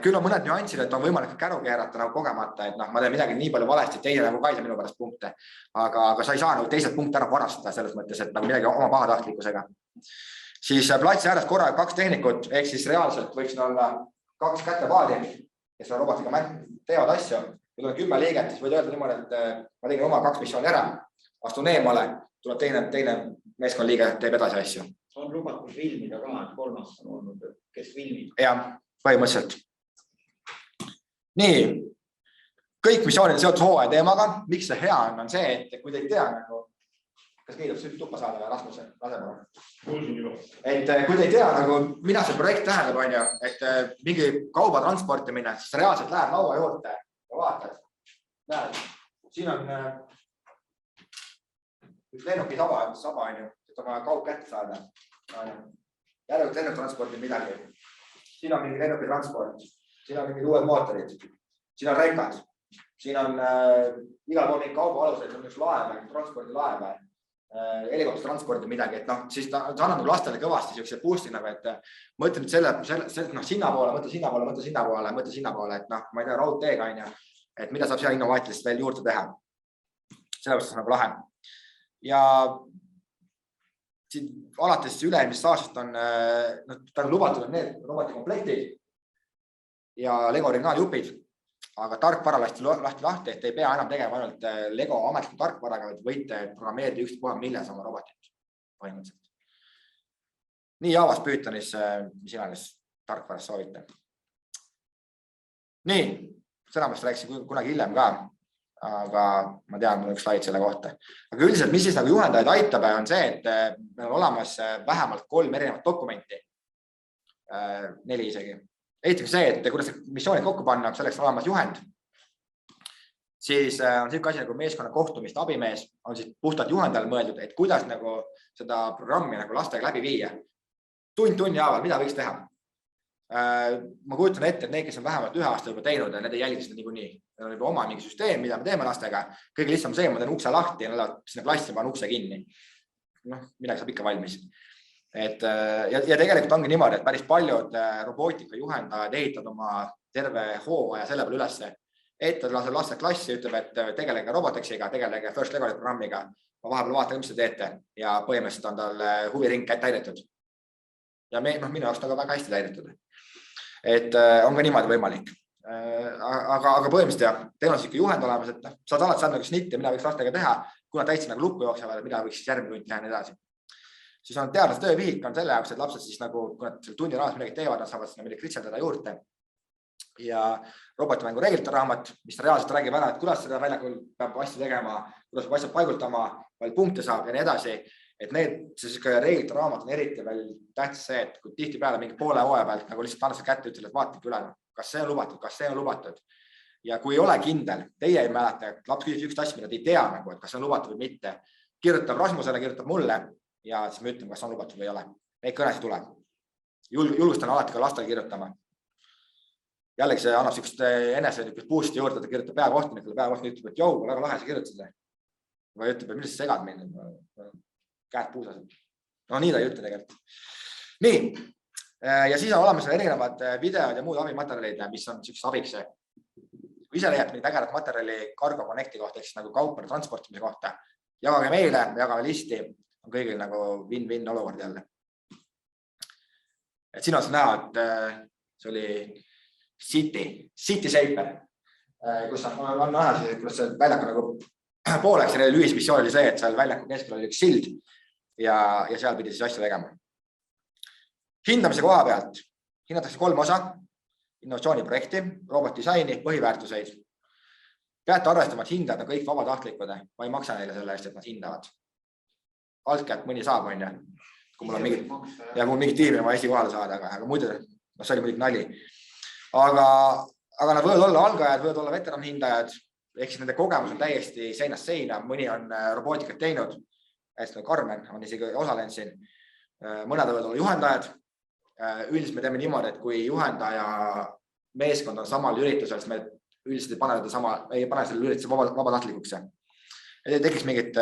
Küll on mõned nüansid, et on võimalik käru keerata nagu kogemata, et ma teen midagi nii palju valesti, et teine nagu ka ei saa minu pärast punkte. Aga sa ei saa nagu teiselt punkte ära varastada selles mõttes, et nagu midagi oma pahatahtlikkusega. Siis platsi ääres korraga 2 tehnikut, ehk siis reaalselt võiks olla 2 kätepaadi, kes on robotiga teevad asju. Kui tuleb 10 liiget, siis võid öelda niimoodi, et ma tegin oma 2 missiooni ära, astun eemale, tuleb teine meeskonnaliige teeb edasi asju. On lubatud filmida ka, et 3 on olnud, kes filmib. Jah, põhimõtteliselt. Nii, kõik missioonid on seotud hooaja teemaga. Miks see hea on see, et kui te ei tea, nagu, kas keidab süüd tuppa saada või Rasmuse lasema? Et kui te ei tea, nagu, mida see projekt tähendab, on ju, et mingi kauba transportimine, siis reaalselt läheb laua juurde ja vaatad. Näed, siin on üks lennuki saba, on ju, et oma kaup kätte saada. Järelikult lennuk transpordib midagi. Siin on mingi lennuki transport. Siin on mingid uued mootorid, siin on rekad, siin on igal pool mingi kauba alused, on üks laev, transpordilaev, helikopter transpordi midagi, et siis ta annab lastele kõvasti siukse boost'i, et mõtle nüüd sinnapoole, mõtle sinnapoole, et ma ei tea, raudteega on ju, et mida saab seal innovaatilist veel juurde teha. Sellepärast on nagu lahe. Ja alates üle-eelmisest aastast on lubatud need robotikomplektid ja Lego originaaljupid, aga tarkvara lahti, et ei pea enam tegema ainult Lego ametliku tarkvaraga, vaid võite programmeerida ükspuha milles oma robotit põhimõtteliselt. Nii Javas, Pythonis, mis iganes tarkvaras soovite. Nii, seda ma rääkisin kunagi hiljem ka, aga ma tean, mul on üks slaid selle kohta. Aga üldiselt, mis siis nagu juhendajaid aitab, on see, et meil on olemas vähemalt 3 erinevat dokumenti, 4 isegi. esiteks see, et kuidas missioonid kokku panna, selleks on olemas juhend. Siis on selline asi nagu meeskonna kohtumist abimees on siis puhtalt juhendajal mõeldud, et kuidas nagu seda programmi nagu lastega läbi viia. Tunni haaval, mida võiks teha? Ma kujutan ette, et need, kes on vähemalt 1 aasta juba teinud ja need ei jälgi seda niikuinii. Need on juba oma mingi süsteem, mida me teeme lastega. Kõige lihtsam see, ma teen ukse lahti ja nad sinna klassi panen ukse kinni. Midagi saab ikka valmis. Ja tegelikult ongi niimoodi, et päris paljud robootika juhendajad ehitavad oma terve hooaja selle peale ülesse. Et ta laseb laste klassi, ütleb, et tegelege robotiksiga, tegelege First Legacy programmiga. Ma vahepeal vaatan, mis te teete ja põhimõtteliselt on tal huviring täidetud. Ja minu jaoks on väga hästi täidetud. Et on ka niimoodi võimalik. Aga põhimõtteliselt jah, teil on siuke juhend olemas, et saad alati saada nagu snitti, mida võiks lastega teha, kuna täitsa nagu lukku jooksevad, mida võiks järgmine tund teha ja nii edasi. Siis on teadlaste töövihik on selle jaoks, et lapsed siis nagu, kui nad tunni raames midagi teevad, nad saavad sinna midagi kritseldada juurde. Ja robotimängu reeglite raamat, mis reaalselt räägib ära, et kuidas seda väljakul peab asju tegema, kuidas peab asjad paigutama, palju punkte saab ja nii edasi. Et see reeglite raamat on eriti veel tähtis see, et kui tihti peale mingi poole hooaja pealt nagu lihtsalt annad kätte, ütled, et vaatake üle, kas see on lubatud, kas see on lubatud. Ja kui ei ole kindel, teie ei mäleta, et laps küsib üks asja, mida te ei tea, nagu, et kas see on lubatud või mitte. Kirjutab Rasmusele, kirjutab mulle ja siis me ütleme, kas on lubatud või ei ole. Neid kõnesi tuleb. Julgustan alati ka lastele kirjutama. Jällegi see annab siukest enese boost'i juurde, ta kirjutab peakohtunikule, peakohtunik ütleb, et jou, väga lahe, sa kirjutasid. Või ütleb, et millest sa segad mind, käed puusas. No nii ta ei ütle tegelikult. Nii, ja siis on olemas erinevad videod ja muud abimaterjalid, mis on siukest abiks. Kui ise leiate mingit ägedat materjali Cargo Connecti kohta, ehk nagu kaupade transportimise kohta, jagage meile, jagage listi, on kõigil nagu win-win olukord jälle. Et siin on see näha, et see oli City Shaper, kus on näha, kuidas see väljak on nagu pooleks ja neil ühismissioon oli see, et seal väljaku keskel oli üks sild ja seal pidi siis asju tegema. Hindamise koha pealt hinnatakse 3 osa, innovatsiooniprojekti, robotdisaini, põhiväärtuseid. Peate arvestama, et hindajad on kõik vabatahtlikud, ma ei maksa neile selle eest, et nad hindavad. Altkätt mõni saab, on ju. Kui mul on mingi tiimi oma esikohale saada, aga muidu, see oli muidugi nali. Aga nad võivad olla algajad, võivad olla veteranhindajad, ehk siis nende kogemus on täiesti seinast seina, mõni on robootikat teinud, hästi Karmen on isegi osalenud siin, mõned võivad olla juhendajad. Üldiselt me teeme niimoodi, et kui juhendaja meeskond on samal üritusel, siis me üldiselt ei pane selle ürituse vabatahtlikuks. Ei tekiks mingit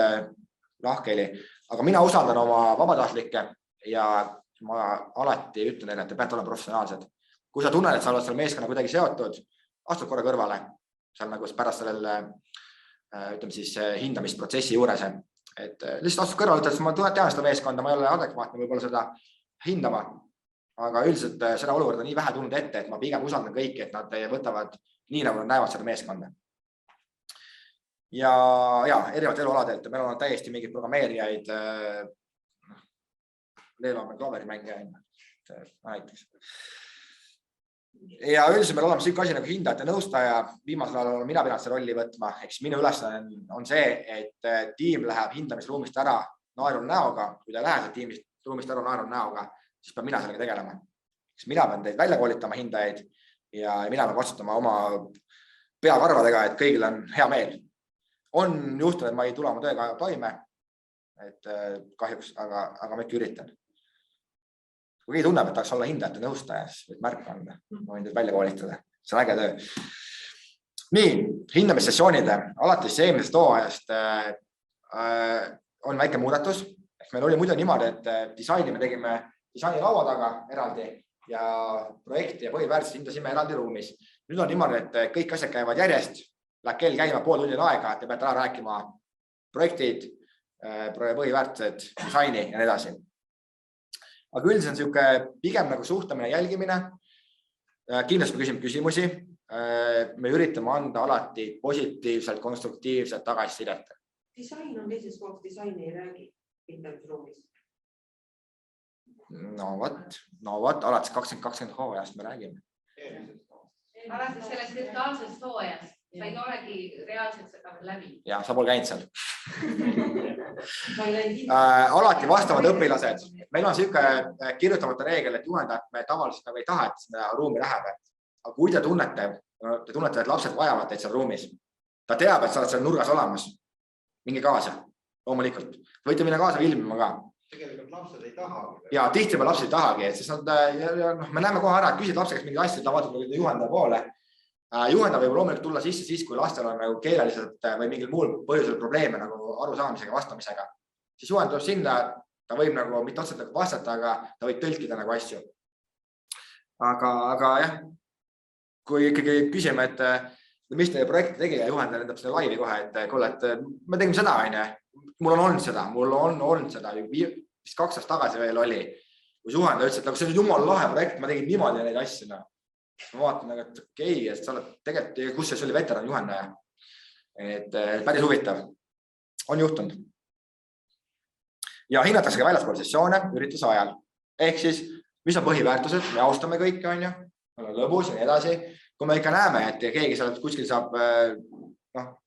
lahkeli, aga mina usaldan oma vabatahtlikke ja ma alati ütlen neile, et te peate olema professionaalsed. Kui sa tunned, et sa oled selle meeskonna kuidagi seotud, astud korra kõrvale, seal nagu pärast sellele hindamisprotsessi juures. Et lihtsalt astud kõrvale, et ma tean seda meeskonda, ma ei ole adekvaatne võib-olla seda hindama, aga üldiselt seda olukorda nii vähe tulnud ette, et ma pigem usaldan kõiki, et nad võtavad nii, nagu nad näevad seda meeskonda. Ja erinevad elualadelt, meil on täiesti mingid programmeerijaid, leevame klaverimänge näiteks. Ja üldiselt meil olemas siuke asi nagu hindajate nõustaja, viimasel ajal olen mina pidanud see rolli võtma, eks minu ülesanne on see, et tiim läheb hindamisruumist ära naerul näoga, kui ta ei lähe tiimist ära naerul näoga, siis pean mina sellega tegelema. Mina pean teid välja koolitama hindajaid ja mina pean vastutama oma peakarvadega, et kõigil on hea meel. On juhtunud, et ma ei tule oma tööga toime, et kahjuks, aga ma ikka üritan. Kui keegi tunneb, et tahaks olla hindajate nõustaja, siis võid märka anda, ma võin teid välja koolitada. See on äge töö. Nii, hindamissessioonide. Alates eelmisest hooajast on väike muudatus. Meil oli muidu niimoodi, et disaini me tegime disaini laua taga eraldi ja projekti ja põhiväärtusi hindasime eraldi ruumis. Nüüd on niimoodi, et kõik asjad käivad järjest, läheb kell käima pool tundi aega, te peate ära rääkima projektid, põhiväärtused, disaini ja nii edasi. Aga üldiselt on siuke pigem nagu suhtamine ja jälgimine. Kindlasti me küsime küsimusi. Me üritame anda alati positiivselt, konstruktiivselt tagasisidet. Disain on teises kohas, disaini ei räägi hindamisruumis. No vot, alates 2020 hooajast me räägime. Alates sellest virtuaalsest hooajast, sa ei olegi reaalselt seda läbi. Ja sa pole käinud seal. Alati vastavad õpilased. Meil on niisugune kirjutamata reegel, et juhendajad me tavaliselt nagu ei taha, et sinna ruumi läheb. Aga kui te tunnete, et lapsed vajavad teid seal ruumis, ta teab, et sa oled seal nurgas olemas, minge kaasa, loomulikult. Võite minna kaasa filmima ka. Tegelikult lapsed ei tahagi. Ja tihtipeale lapsed ei tahagi, et me näeme kohe ära, et küsid lapse käest mingi asja, ta vaatab juhendaja poole. Juhendaja võib loomulikult tulla sisse siis, kui lastel on nagu keeleliselt või mingil muul põhjusel probleeme nagu arusaamisega, vastamisega. Siis juhendaja sinna, ta võib nagu mitte otseselt vastata, aga ta võib tõlkida nagu asju. Aga jah, kui ikkagi küsime, et mis teie projekti tegi ja juhendaja lendab selle laivi kohe, et kuule, et me tegime seda, mul on olnud seda, vist 2 aastat tagasi veel oli, kus juhendaja ütles, et see on jumal lahe projekt, ma tegin niimoodi neid asju. Ma vaatan, et okei, et sa oled tegelikult, kus see oli veteran juhendaja. Et päris huvitav. On juhtunud. Ja hinnatakse ka väljaspool sessioone ürituse ajal. Ehk siis, mis on põhiväärtused, me austame kõike, on ju, lõbus ja nii edasi. Kui me ikka näeme, et keegi seal kuskil saab,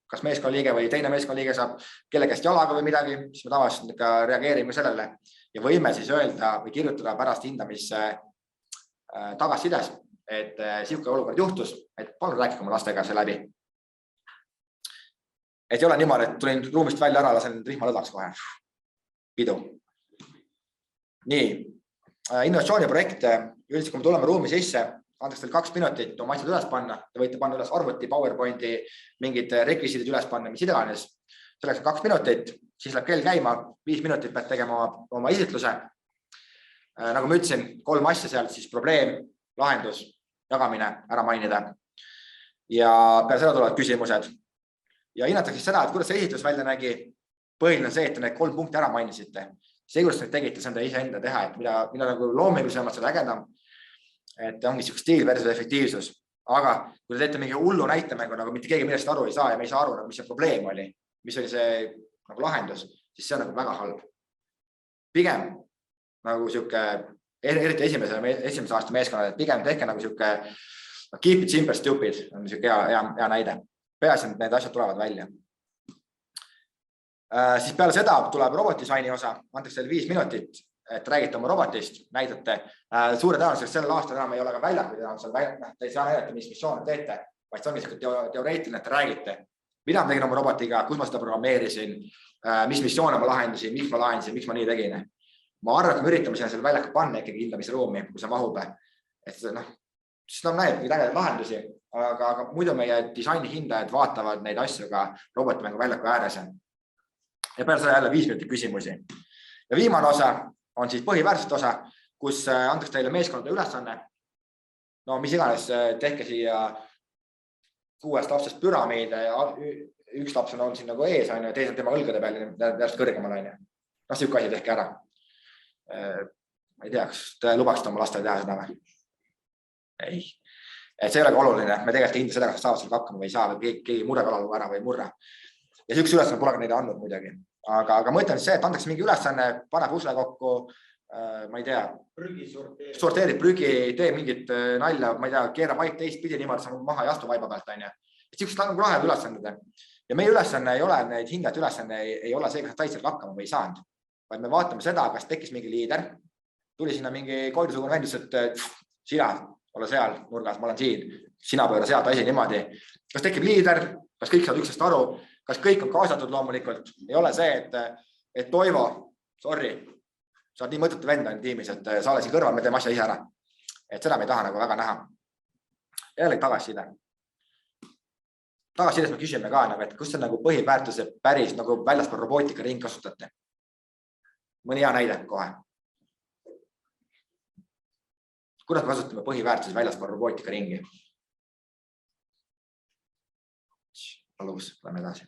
kas meeskonnaliige või teine meeskonnaliige saab kelle käest jalaga või midagi, siis me tavaliselt ikka reageerime sellele ja võime siis öelda või kirjutada pärast hindamisse tagasisides, et sihuke olukord juhtus, et palun rääkige oma lastega see läbi. Et ei ole niimoodi, et tulin ruumist välja ära, lasen rihma lõdaks kohe. Pidu. Nii, innovatsiooniprojekt, üldiselt kui me tuleme ruumi sisse, andeks teil 2 minutit oma asjad üles panna, te võite panna üles arvuti, PowerPointi, mingid rekvisiidid üles panna, mis iganes. Selleks on 2 minutit, siis läheb kell käima, 5 minutit pead tegema oma esitluse. Nagu ma ütlesin, 3 asja sealt, siis probleem, lahendus, jagamine, ära mainida. Ja peale seda tulevad küsimused. Ja hinnatakse seda, et kuidas see esitlus välja nägi. Põhiline on see, et te need 3 punkti ära mainisite. See, kuidas te tegite, see on te iseenda teha, et mida nagu loomingulisemalt seda ägedam. Et ongi siuke stiil versus efektiivsus. Aga kui te teete mingi hullu näitemängu, nagu mitte keegi millest aru ei saa ja me ei saa aru, mis see probleem oli, mis oli see nagu lahendus, siis see on nagu väga halb. Pigem nagu siuke eriti esimese aasta meeskonnad, et pigem tehke nagu siuke keep it simple stupid on siuke hea näide. Peaasi, et need asjad tulevad välja. Siis peale seda tuleb robotdisaini osa, antakse teile 5 minutit, et räägite oma robotist, näidate. Suure tõenäosuseks sellel aastal enam ei ole ka väljakuid enam seal välja, te ei saa näidata, mis missioone teete, vaid see ongi siuke teoreetiline, et te räägite, mida ma tegin oma robotiga, kus ma seda programmeerisin, mis missioone ma lahendasin, miks ma lahendasin, miks ma nii tegin. Ma arvan, et me üritame selle väljaku panna ikkagi hindamise ruumi, kui see mahub. Et siis näeb tägedaid lahendusi, aga muidu meie disaini hindajad vaatavad neid asju ka robotimängu väljaku ääres. Ja peale seda jälle 5 minutit küsimusi. Ja viimane osa on siis põhiväärtuste osa, kus antakse teile meeskonnade ülesanne. No mis iganes, tehke siia 6 lapsest püramiid, üks laps on siin nagu ees, teised tema õlgade peal, järjest kõrgemal. Siuke asi tehke ära. Ma ei tea, kas te lubaksite oma lastele teha seda või? Ei. Et see ei ole ka oluline, me tegelikult ei hinda seda, kas saavad sellega hakkama või ei saa, või keegi murrekalalu ära või ei murra. Ja siukse ülesanne pole ka neile andnud muidugi. Aga mõte on see, et antakse mingi ülesanne, pane pusle kokku, ma ei tea, sorteerib prügi, tee mingit nalja, ma ei tea, keera paik teistpidi niimoodi, saab maha ja astu vaiba pealt. Et siuksed nagu lahedad ülesanded. Ja meie ülesanne ei ole, neid hindajate ülesanne ei ole see, kas said sellega hakkama või ei saanud. Vaid me vaatame seda, kas tekkis mingi liider, tuli sinna mingi koidusugune vendus, et sina ole seal nurgas, ma olen siin, sina pööra sealt asi niimoodi. Kas tekib liider, kas kõik saavad üksteist aru, kas kõik on kaasatud loomulikult. Ei ole see, et Toivo, sorry, sa oled nii mõttetu vend on tiimis, et sa ole siin kõrval, me teeme asja ise ära. Et seda me ei taha nagu väga näha. Jällegi tagasiside. Tagasisides me küsime ka, et kus see nagu põhiväärtuse päris nagu väljaspool robootika ring kasutate. Mõni hea näide kohe. Kuidas me kasutame põhiväärtusi väljaspool robootika ringi? Palus, lähme edasi.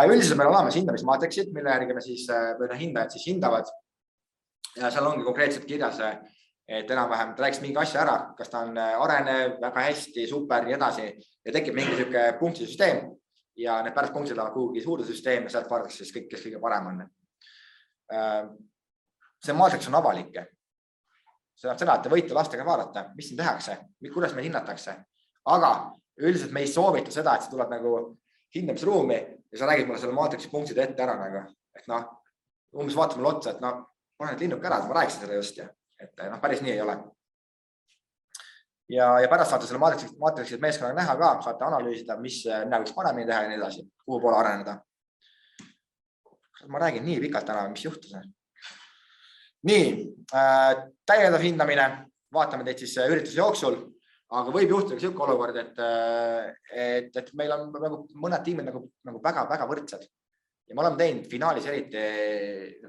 Üldiselt meil olemas hindamismaatriksid, mille järgi me siis, hindajad siis hindavad. Ja seal ongi konkreetselt kirjas, et enam-vähem ta rääkis mingi asja ära, kas ta on arenev, väga hästi, super, nii edasi. Ja tekib mingi selline punktisüsteem ja need pärast punktid lähevad kuhugi suurde süsteem ja sealt vaadatakse siis kõik, kes kõige parem on. See maatriks on avalik. See on seda, et te võite lastega vaadata, mis siin tehakse, kuidas meil hinnatakse. Aga üldiselt me ei soovita seda, et see tuleb nagu hindamisruumi ja sa räägid mulle selle maatriksi punktid ette ära nagu, et noh, umbes vaatame mulle otsa, et noh, pane need linnuke ära, et ma rääkisin seda just ja, et noh, päris nii ei ole. Ja pärast saate selle maatriksid meeskonnaga näha ka, saate analüüsida, mis võiks paremini teha ja nii edasi, kuhu poole areneda. Ma räägin nii pikalt täna, mis juhtus. Nii, täiendav hindamine, vaatame teid siis ürituse jooksul, aga võib juhtuda selline olukord, et meil on nagu mõned tiimid nagu väga võrdsed. Ja me oleme teinud finaalis eriti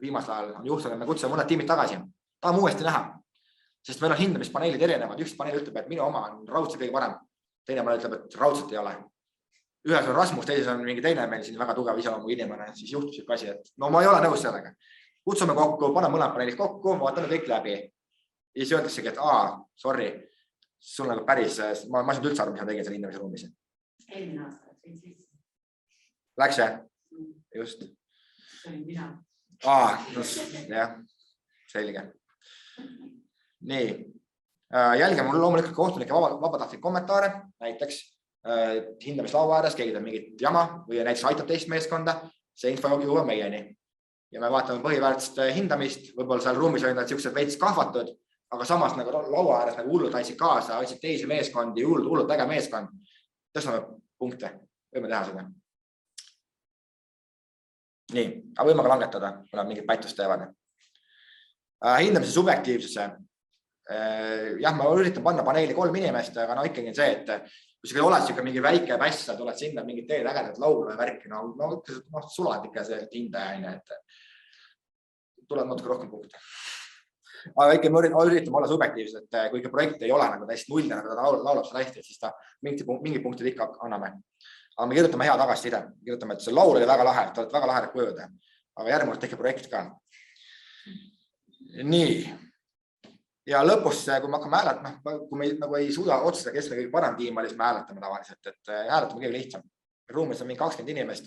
viimasel ajal on juhtunud, et me kutsume mõned tiimid tagasi. Tahame uuesti näha, sest meil on hindamispaneelid erinevad. Üks paneel ütleb, et minu oma on raudselt kõige parem. Teine paneel ütleb, et raudselt ei ole. Ühes on Rasmus, teises on mingi teine meil siin väga tugev iseloomu inimene, siis juhtub see asi, et no ma ei ole nõus sellega. Kutsume kokku, paneme mõned paneelid kokku, vaatame kõik läbi. Ja siis öeldaksegi, et sorry, sul nagu päris, ma ei saanud üldse aru, mis ma tegin selle hindamise ruumis. Eelmine aasta, see Läks jah? Just. see oli mina. Jah, selge. Nii, jälgime mul loomulikult kohtunike vabatahtlik kommentaare, näiteks hindamislaua ääres, keegi teeb mingit jama või näiteks aitab teist meeskonda, see info jõuab meieni. Ja me vaatame põhiväärtust hindamist, võib-olla seal ruumis on need siuksed veits kahvatud, aga samas nagu laua ääres nagu hullult andsid kaasa, andsid teisi meeskondi, hullult äge meeskond. Tõstame punkte, võime teha seda. Nii, aga võime ka langetada, kui nad mingit pättust teevad. Hindamise subjektiivsuse. Jah, ma üritan panna paneeli 3 inimest, aga no ikkagi on see, et kui sa oled siuke mingi väike päss, sa tuled sinna mingit teed ägedat laulu ja värki, no sulad ikka see hindaja, et tuleb natuke rohkem punkte. Aga ikka me üritame olla subjektiivsed, et kui ikka projekt ei ole nagu täiesti nullne, nagu ta laulab seda hästi, siis ta mingi punktid ikka anname. Aga me kirjutame hea tagasiside, kirjutame, et see laul oli väga lahe, et oled väga lahedad kujud, aga järgmine tehke projekt ka. Nii. Ja lõpus, kui me hakkame hääletama, kui me nagu ei suuda otsustada, kes me kõige parem tiim oli, siis me hääletame tavaliselt, et hääletame kõige lihtsam. Ruumis on mingi 20 inimest,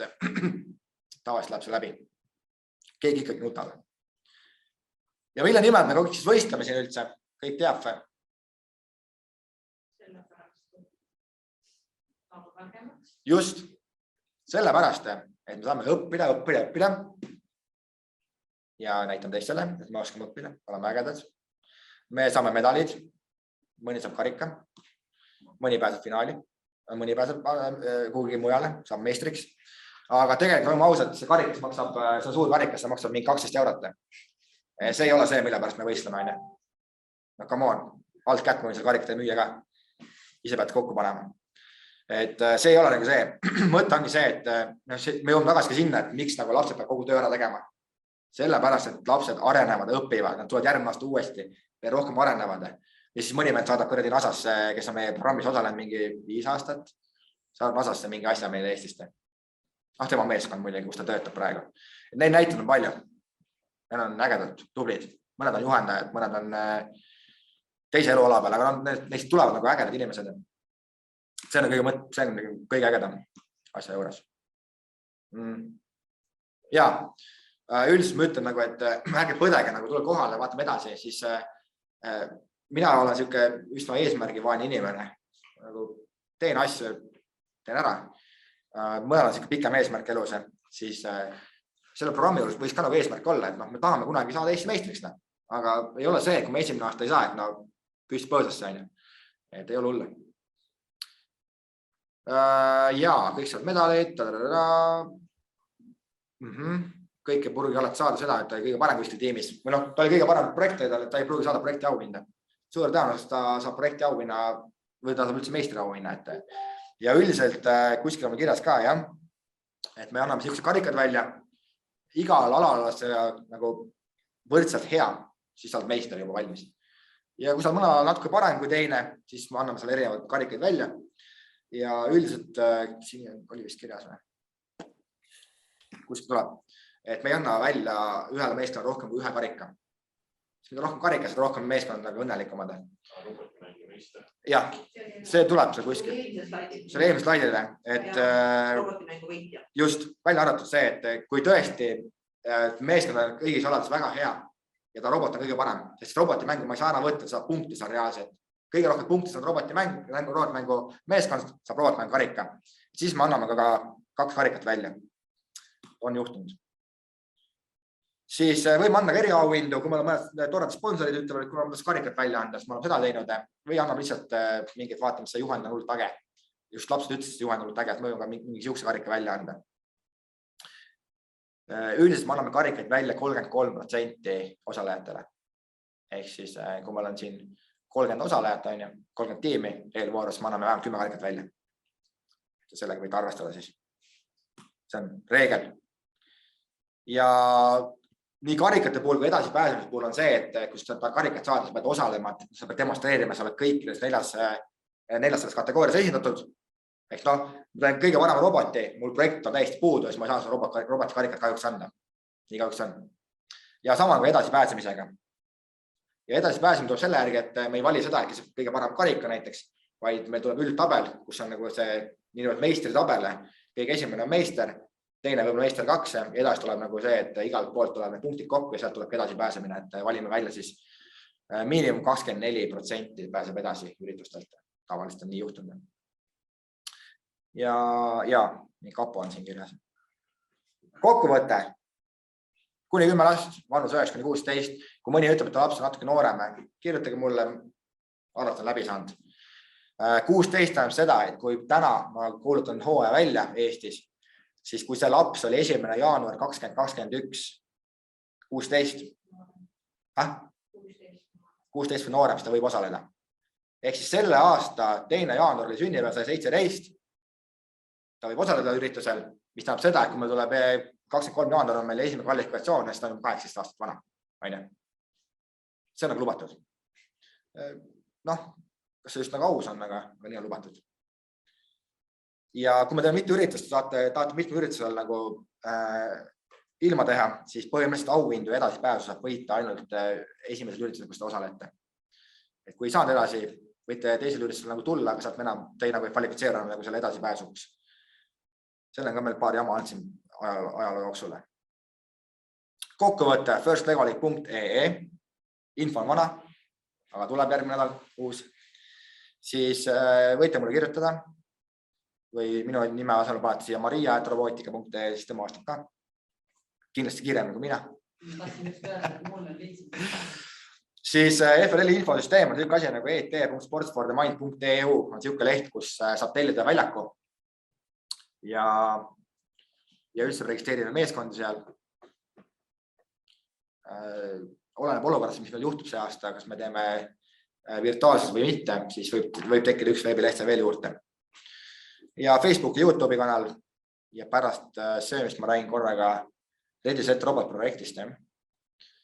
tavaliselt läheb see läbi. Keegi ikkagi nutab. Ja mille nimel me kõik siis võistleme siin üldse, kõik teab või? Just sellepärast, et me saame õppida ja näitame teistele, et me oskame õppida, oleme ägedad. Me saame medalid, mõni saab karika, mõni pääseb finaali, mõni pääseb kuhugi mujale, saab meistriks. Aga tegelikult oleme ausad, see karikas maksab, see on suur karikas, see maksab mingi 12 eurot. See ei ole see, mille pärast me võistleme. No come on, alt kätt mõni selle karikate müüa ka. Ise pead kokku panema. Et see ei ole nagu see. Mõte ongi see, et me jõuame tagasi ka sinna, et miks nagu lapsed peab kogu töö ära tegema. Sellepärast, et lapsed arenevad, õpivad, nad tulevad järgmine aasta uuesti ja rohkem arenevad. Ja siis mõni meid saadab kõredi Nasasse, kes on meie programmis osalenud mingi 5 aastat, saadab Nasasse mingi asja meile Eestist. Tema meeskond muidugi, kus ta töötab praegu. Neid näitud on palju. Need on ägedad, tublid. Mõned on juhendajad, mõned on teise eluala peal, aga neist tulevad nagu ägedad inimesed. See on kõige ägedam asja juures. Ja üldiselt ma ütlen, et ärge põdege, tuleb kohale, vaatame edasi, siis mina olen siuke üsna eesmärgivaene inimene. Teen asju, teen ära. Mõnel on siuke pikem eesmärk elus, siis selle programmi juures võiks ka nagu eesmärk olla, et me tahame kunagi saada Eesti meistriks, aga ei ole see, kui me esimene aasta ei saa, et püst põõsasse on. Et ei ole hulle. Ja kõik saavad medaleid. Kõik ei pruugi alati saada seda, et ta oli kõige parem kuskil tiimis. Või ta oli kõige parem projekti, ta ei pruugi saada projekti auhinda. Suur tõenäoliselt ta saab projekti auhinna või ta saab üldse meistri auhinna. Ja üldiselt kuskil on kirjas ka, et me anname siuksed karikad välja. Igal alal nagu võrdselt hea, siis saad meister juba valmis. Ja kui sa mõnel natuke parem kui teine, siis me anname selle erinevad karikaid välja. Ja üldiselt siin oli vist kirjas või? Kuskil tuleb. Et me ei anna välja ühele meeskonnale rohkem kui ühe karika. Mida rohkem karika, seda rohkem meeskond nagu õnnelikumad. Jah, see tuleb seal kuskil. See oli eelmise slaidile. Just, välja arvatud see, et kui tõesti meeskond on kõigis alades väga hea ja ta robot on kõige parem, sest robotimängu ma ei saa ära võtta, saab punkti seal reaalselt. Kõige rohkem punkti saab robotimängu meeskond, saab robotmängu karika. Siis me anname ka 2 karikat välja. On juhtunud. Siis võime anda ka eriauhindu, kui meil on mõned toredad sponsorid ütlevad, et kui me karikat välja anda, siis me oleme seda teinud või anname lihtsalt mingit vaatama, see juhend on hullult äge. Just lapsed ütlesid, et juhend on hullult äge, et me võime ka mingi siukse karika välja anda. Üldiselt me anname karikaid välja 33% osalejatele. Ehk siis, kui meil on siin 30 osalejat, 30 tiimi eelvoorus, me anname vähemalt 10 karikat välja. Sellega võite arvestada siis. See on reegel. Ja nii karikate puhul kui edasi pääsemise puhul on see, et kui sa karikat saada, sa pead osalema, sa pead demonstreerima, sa oled kõikides 4 kategoorias esindatud. Ehk kõige varem roboti, mul projekt on täiesti puudu, siis ma ei saa seda roboti karikat kahjuks anda. Nii kahjuks on. Ja sama kui edasi pääsemisega. Ja edasi pääsemine tuleb selle järgi, et me ei vali seda, kes on kõige parem karika näiteks, vaid meil tuleb üldtabel, kus on nagu see niimoodi meistri tabele. Kõige esimene on meister, teine võib-olla meister 2 ja edasi tuleb nagu see, et igalt poolt tuleb need punktid kokku ja sealt tuleb edasi pääsemine, et valime välja siis miinimum 24% pääseb edasi üritustelt. Tavaliselt on nii juhtunud. Ja nii kapo on siin kirjas. Kokkuvõte. Kuni 10 last, vanus 9–16. Kui mõni ütleb, et laps on natuke noorem, kirjutage mulle, arvata on läbi saanud. 16 tähendab seda, et kui täna ma kuulutan hooaja välja Eestis, siis kui see laps oli 1. jaanuar 2021, 16 või noorem, siis ta võib osaleda. Ehk siis selle aasta 2. jaanuar oli sünnipäev, sai 17. Ta võib osaleda üritusel, mis tähendab seda, et kui meil tuleb 23 jaanuar on meil esimene kvalifikatsioon, siis ta on 18 aastat vana. See on nagu lubatud. Kas see just nagu aus on, aga nii on lubatud. Ja kui me teeme mitu üritust, tahate mitme üritusel nagu ilma teha, siis põhimõtteliselt auhindu edasi pääsu saab võita ainult esimesel üritusel, kus te osalete. Et kui ei saanud edasi, võite teisel üritusel nagu tulla, aga saab enam teine nagu kvalifitseerida nagu selle edasi pääsuks. Selle on ka meil paar jama andsin ajaloo jooksule. Kokkuvõte firstlegalic.ee. Info on vana, aga tuleb järgmine nädal uus. Siis võite mulle kirjutada või minu nime asemel panete siia maria@robotika.ee, siis tema vastab ka. Kindlasti kiiremini kui mina. Siis FLL-i infosüsteem on selline asi nagu et.sportsforthemind.eu on selline leht, kus saab tellida väljaku ja üldse registreerida meeskondi seal. Oleneb olukorras, mis meil juhtub see aasta, kas me teeme virtuaalses või mitte, siis võib tekkida üks veebileht veel juurde. Ja Facebooki YouTube'i kanal ja pärast söömist ma räägin korraga Ready Set Robot projektist.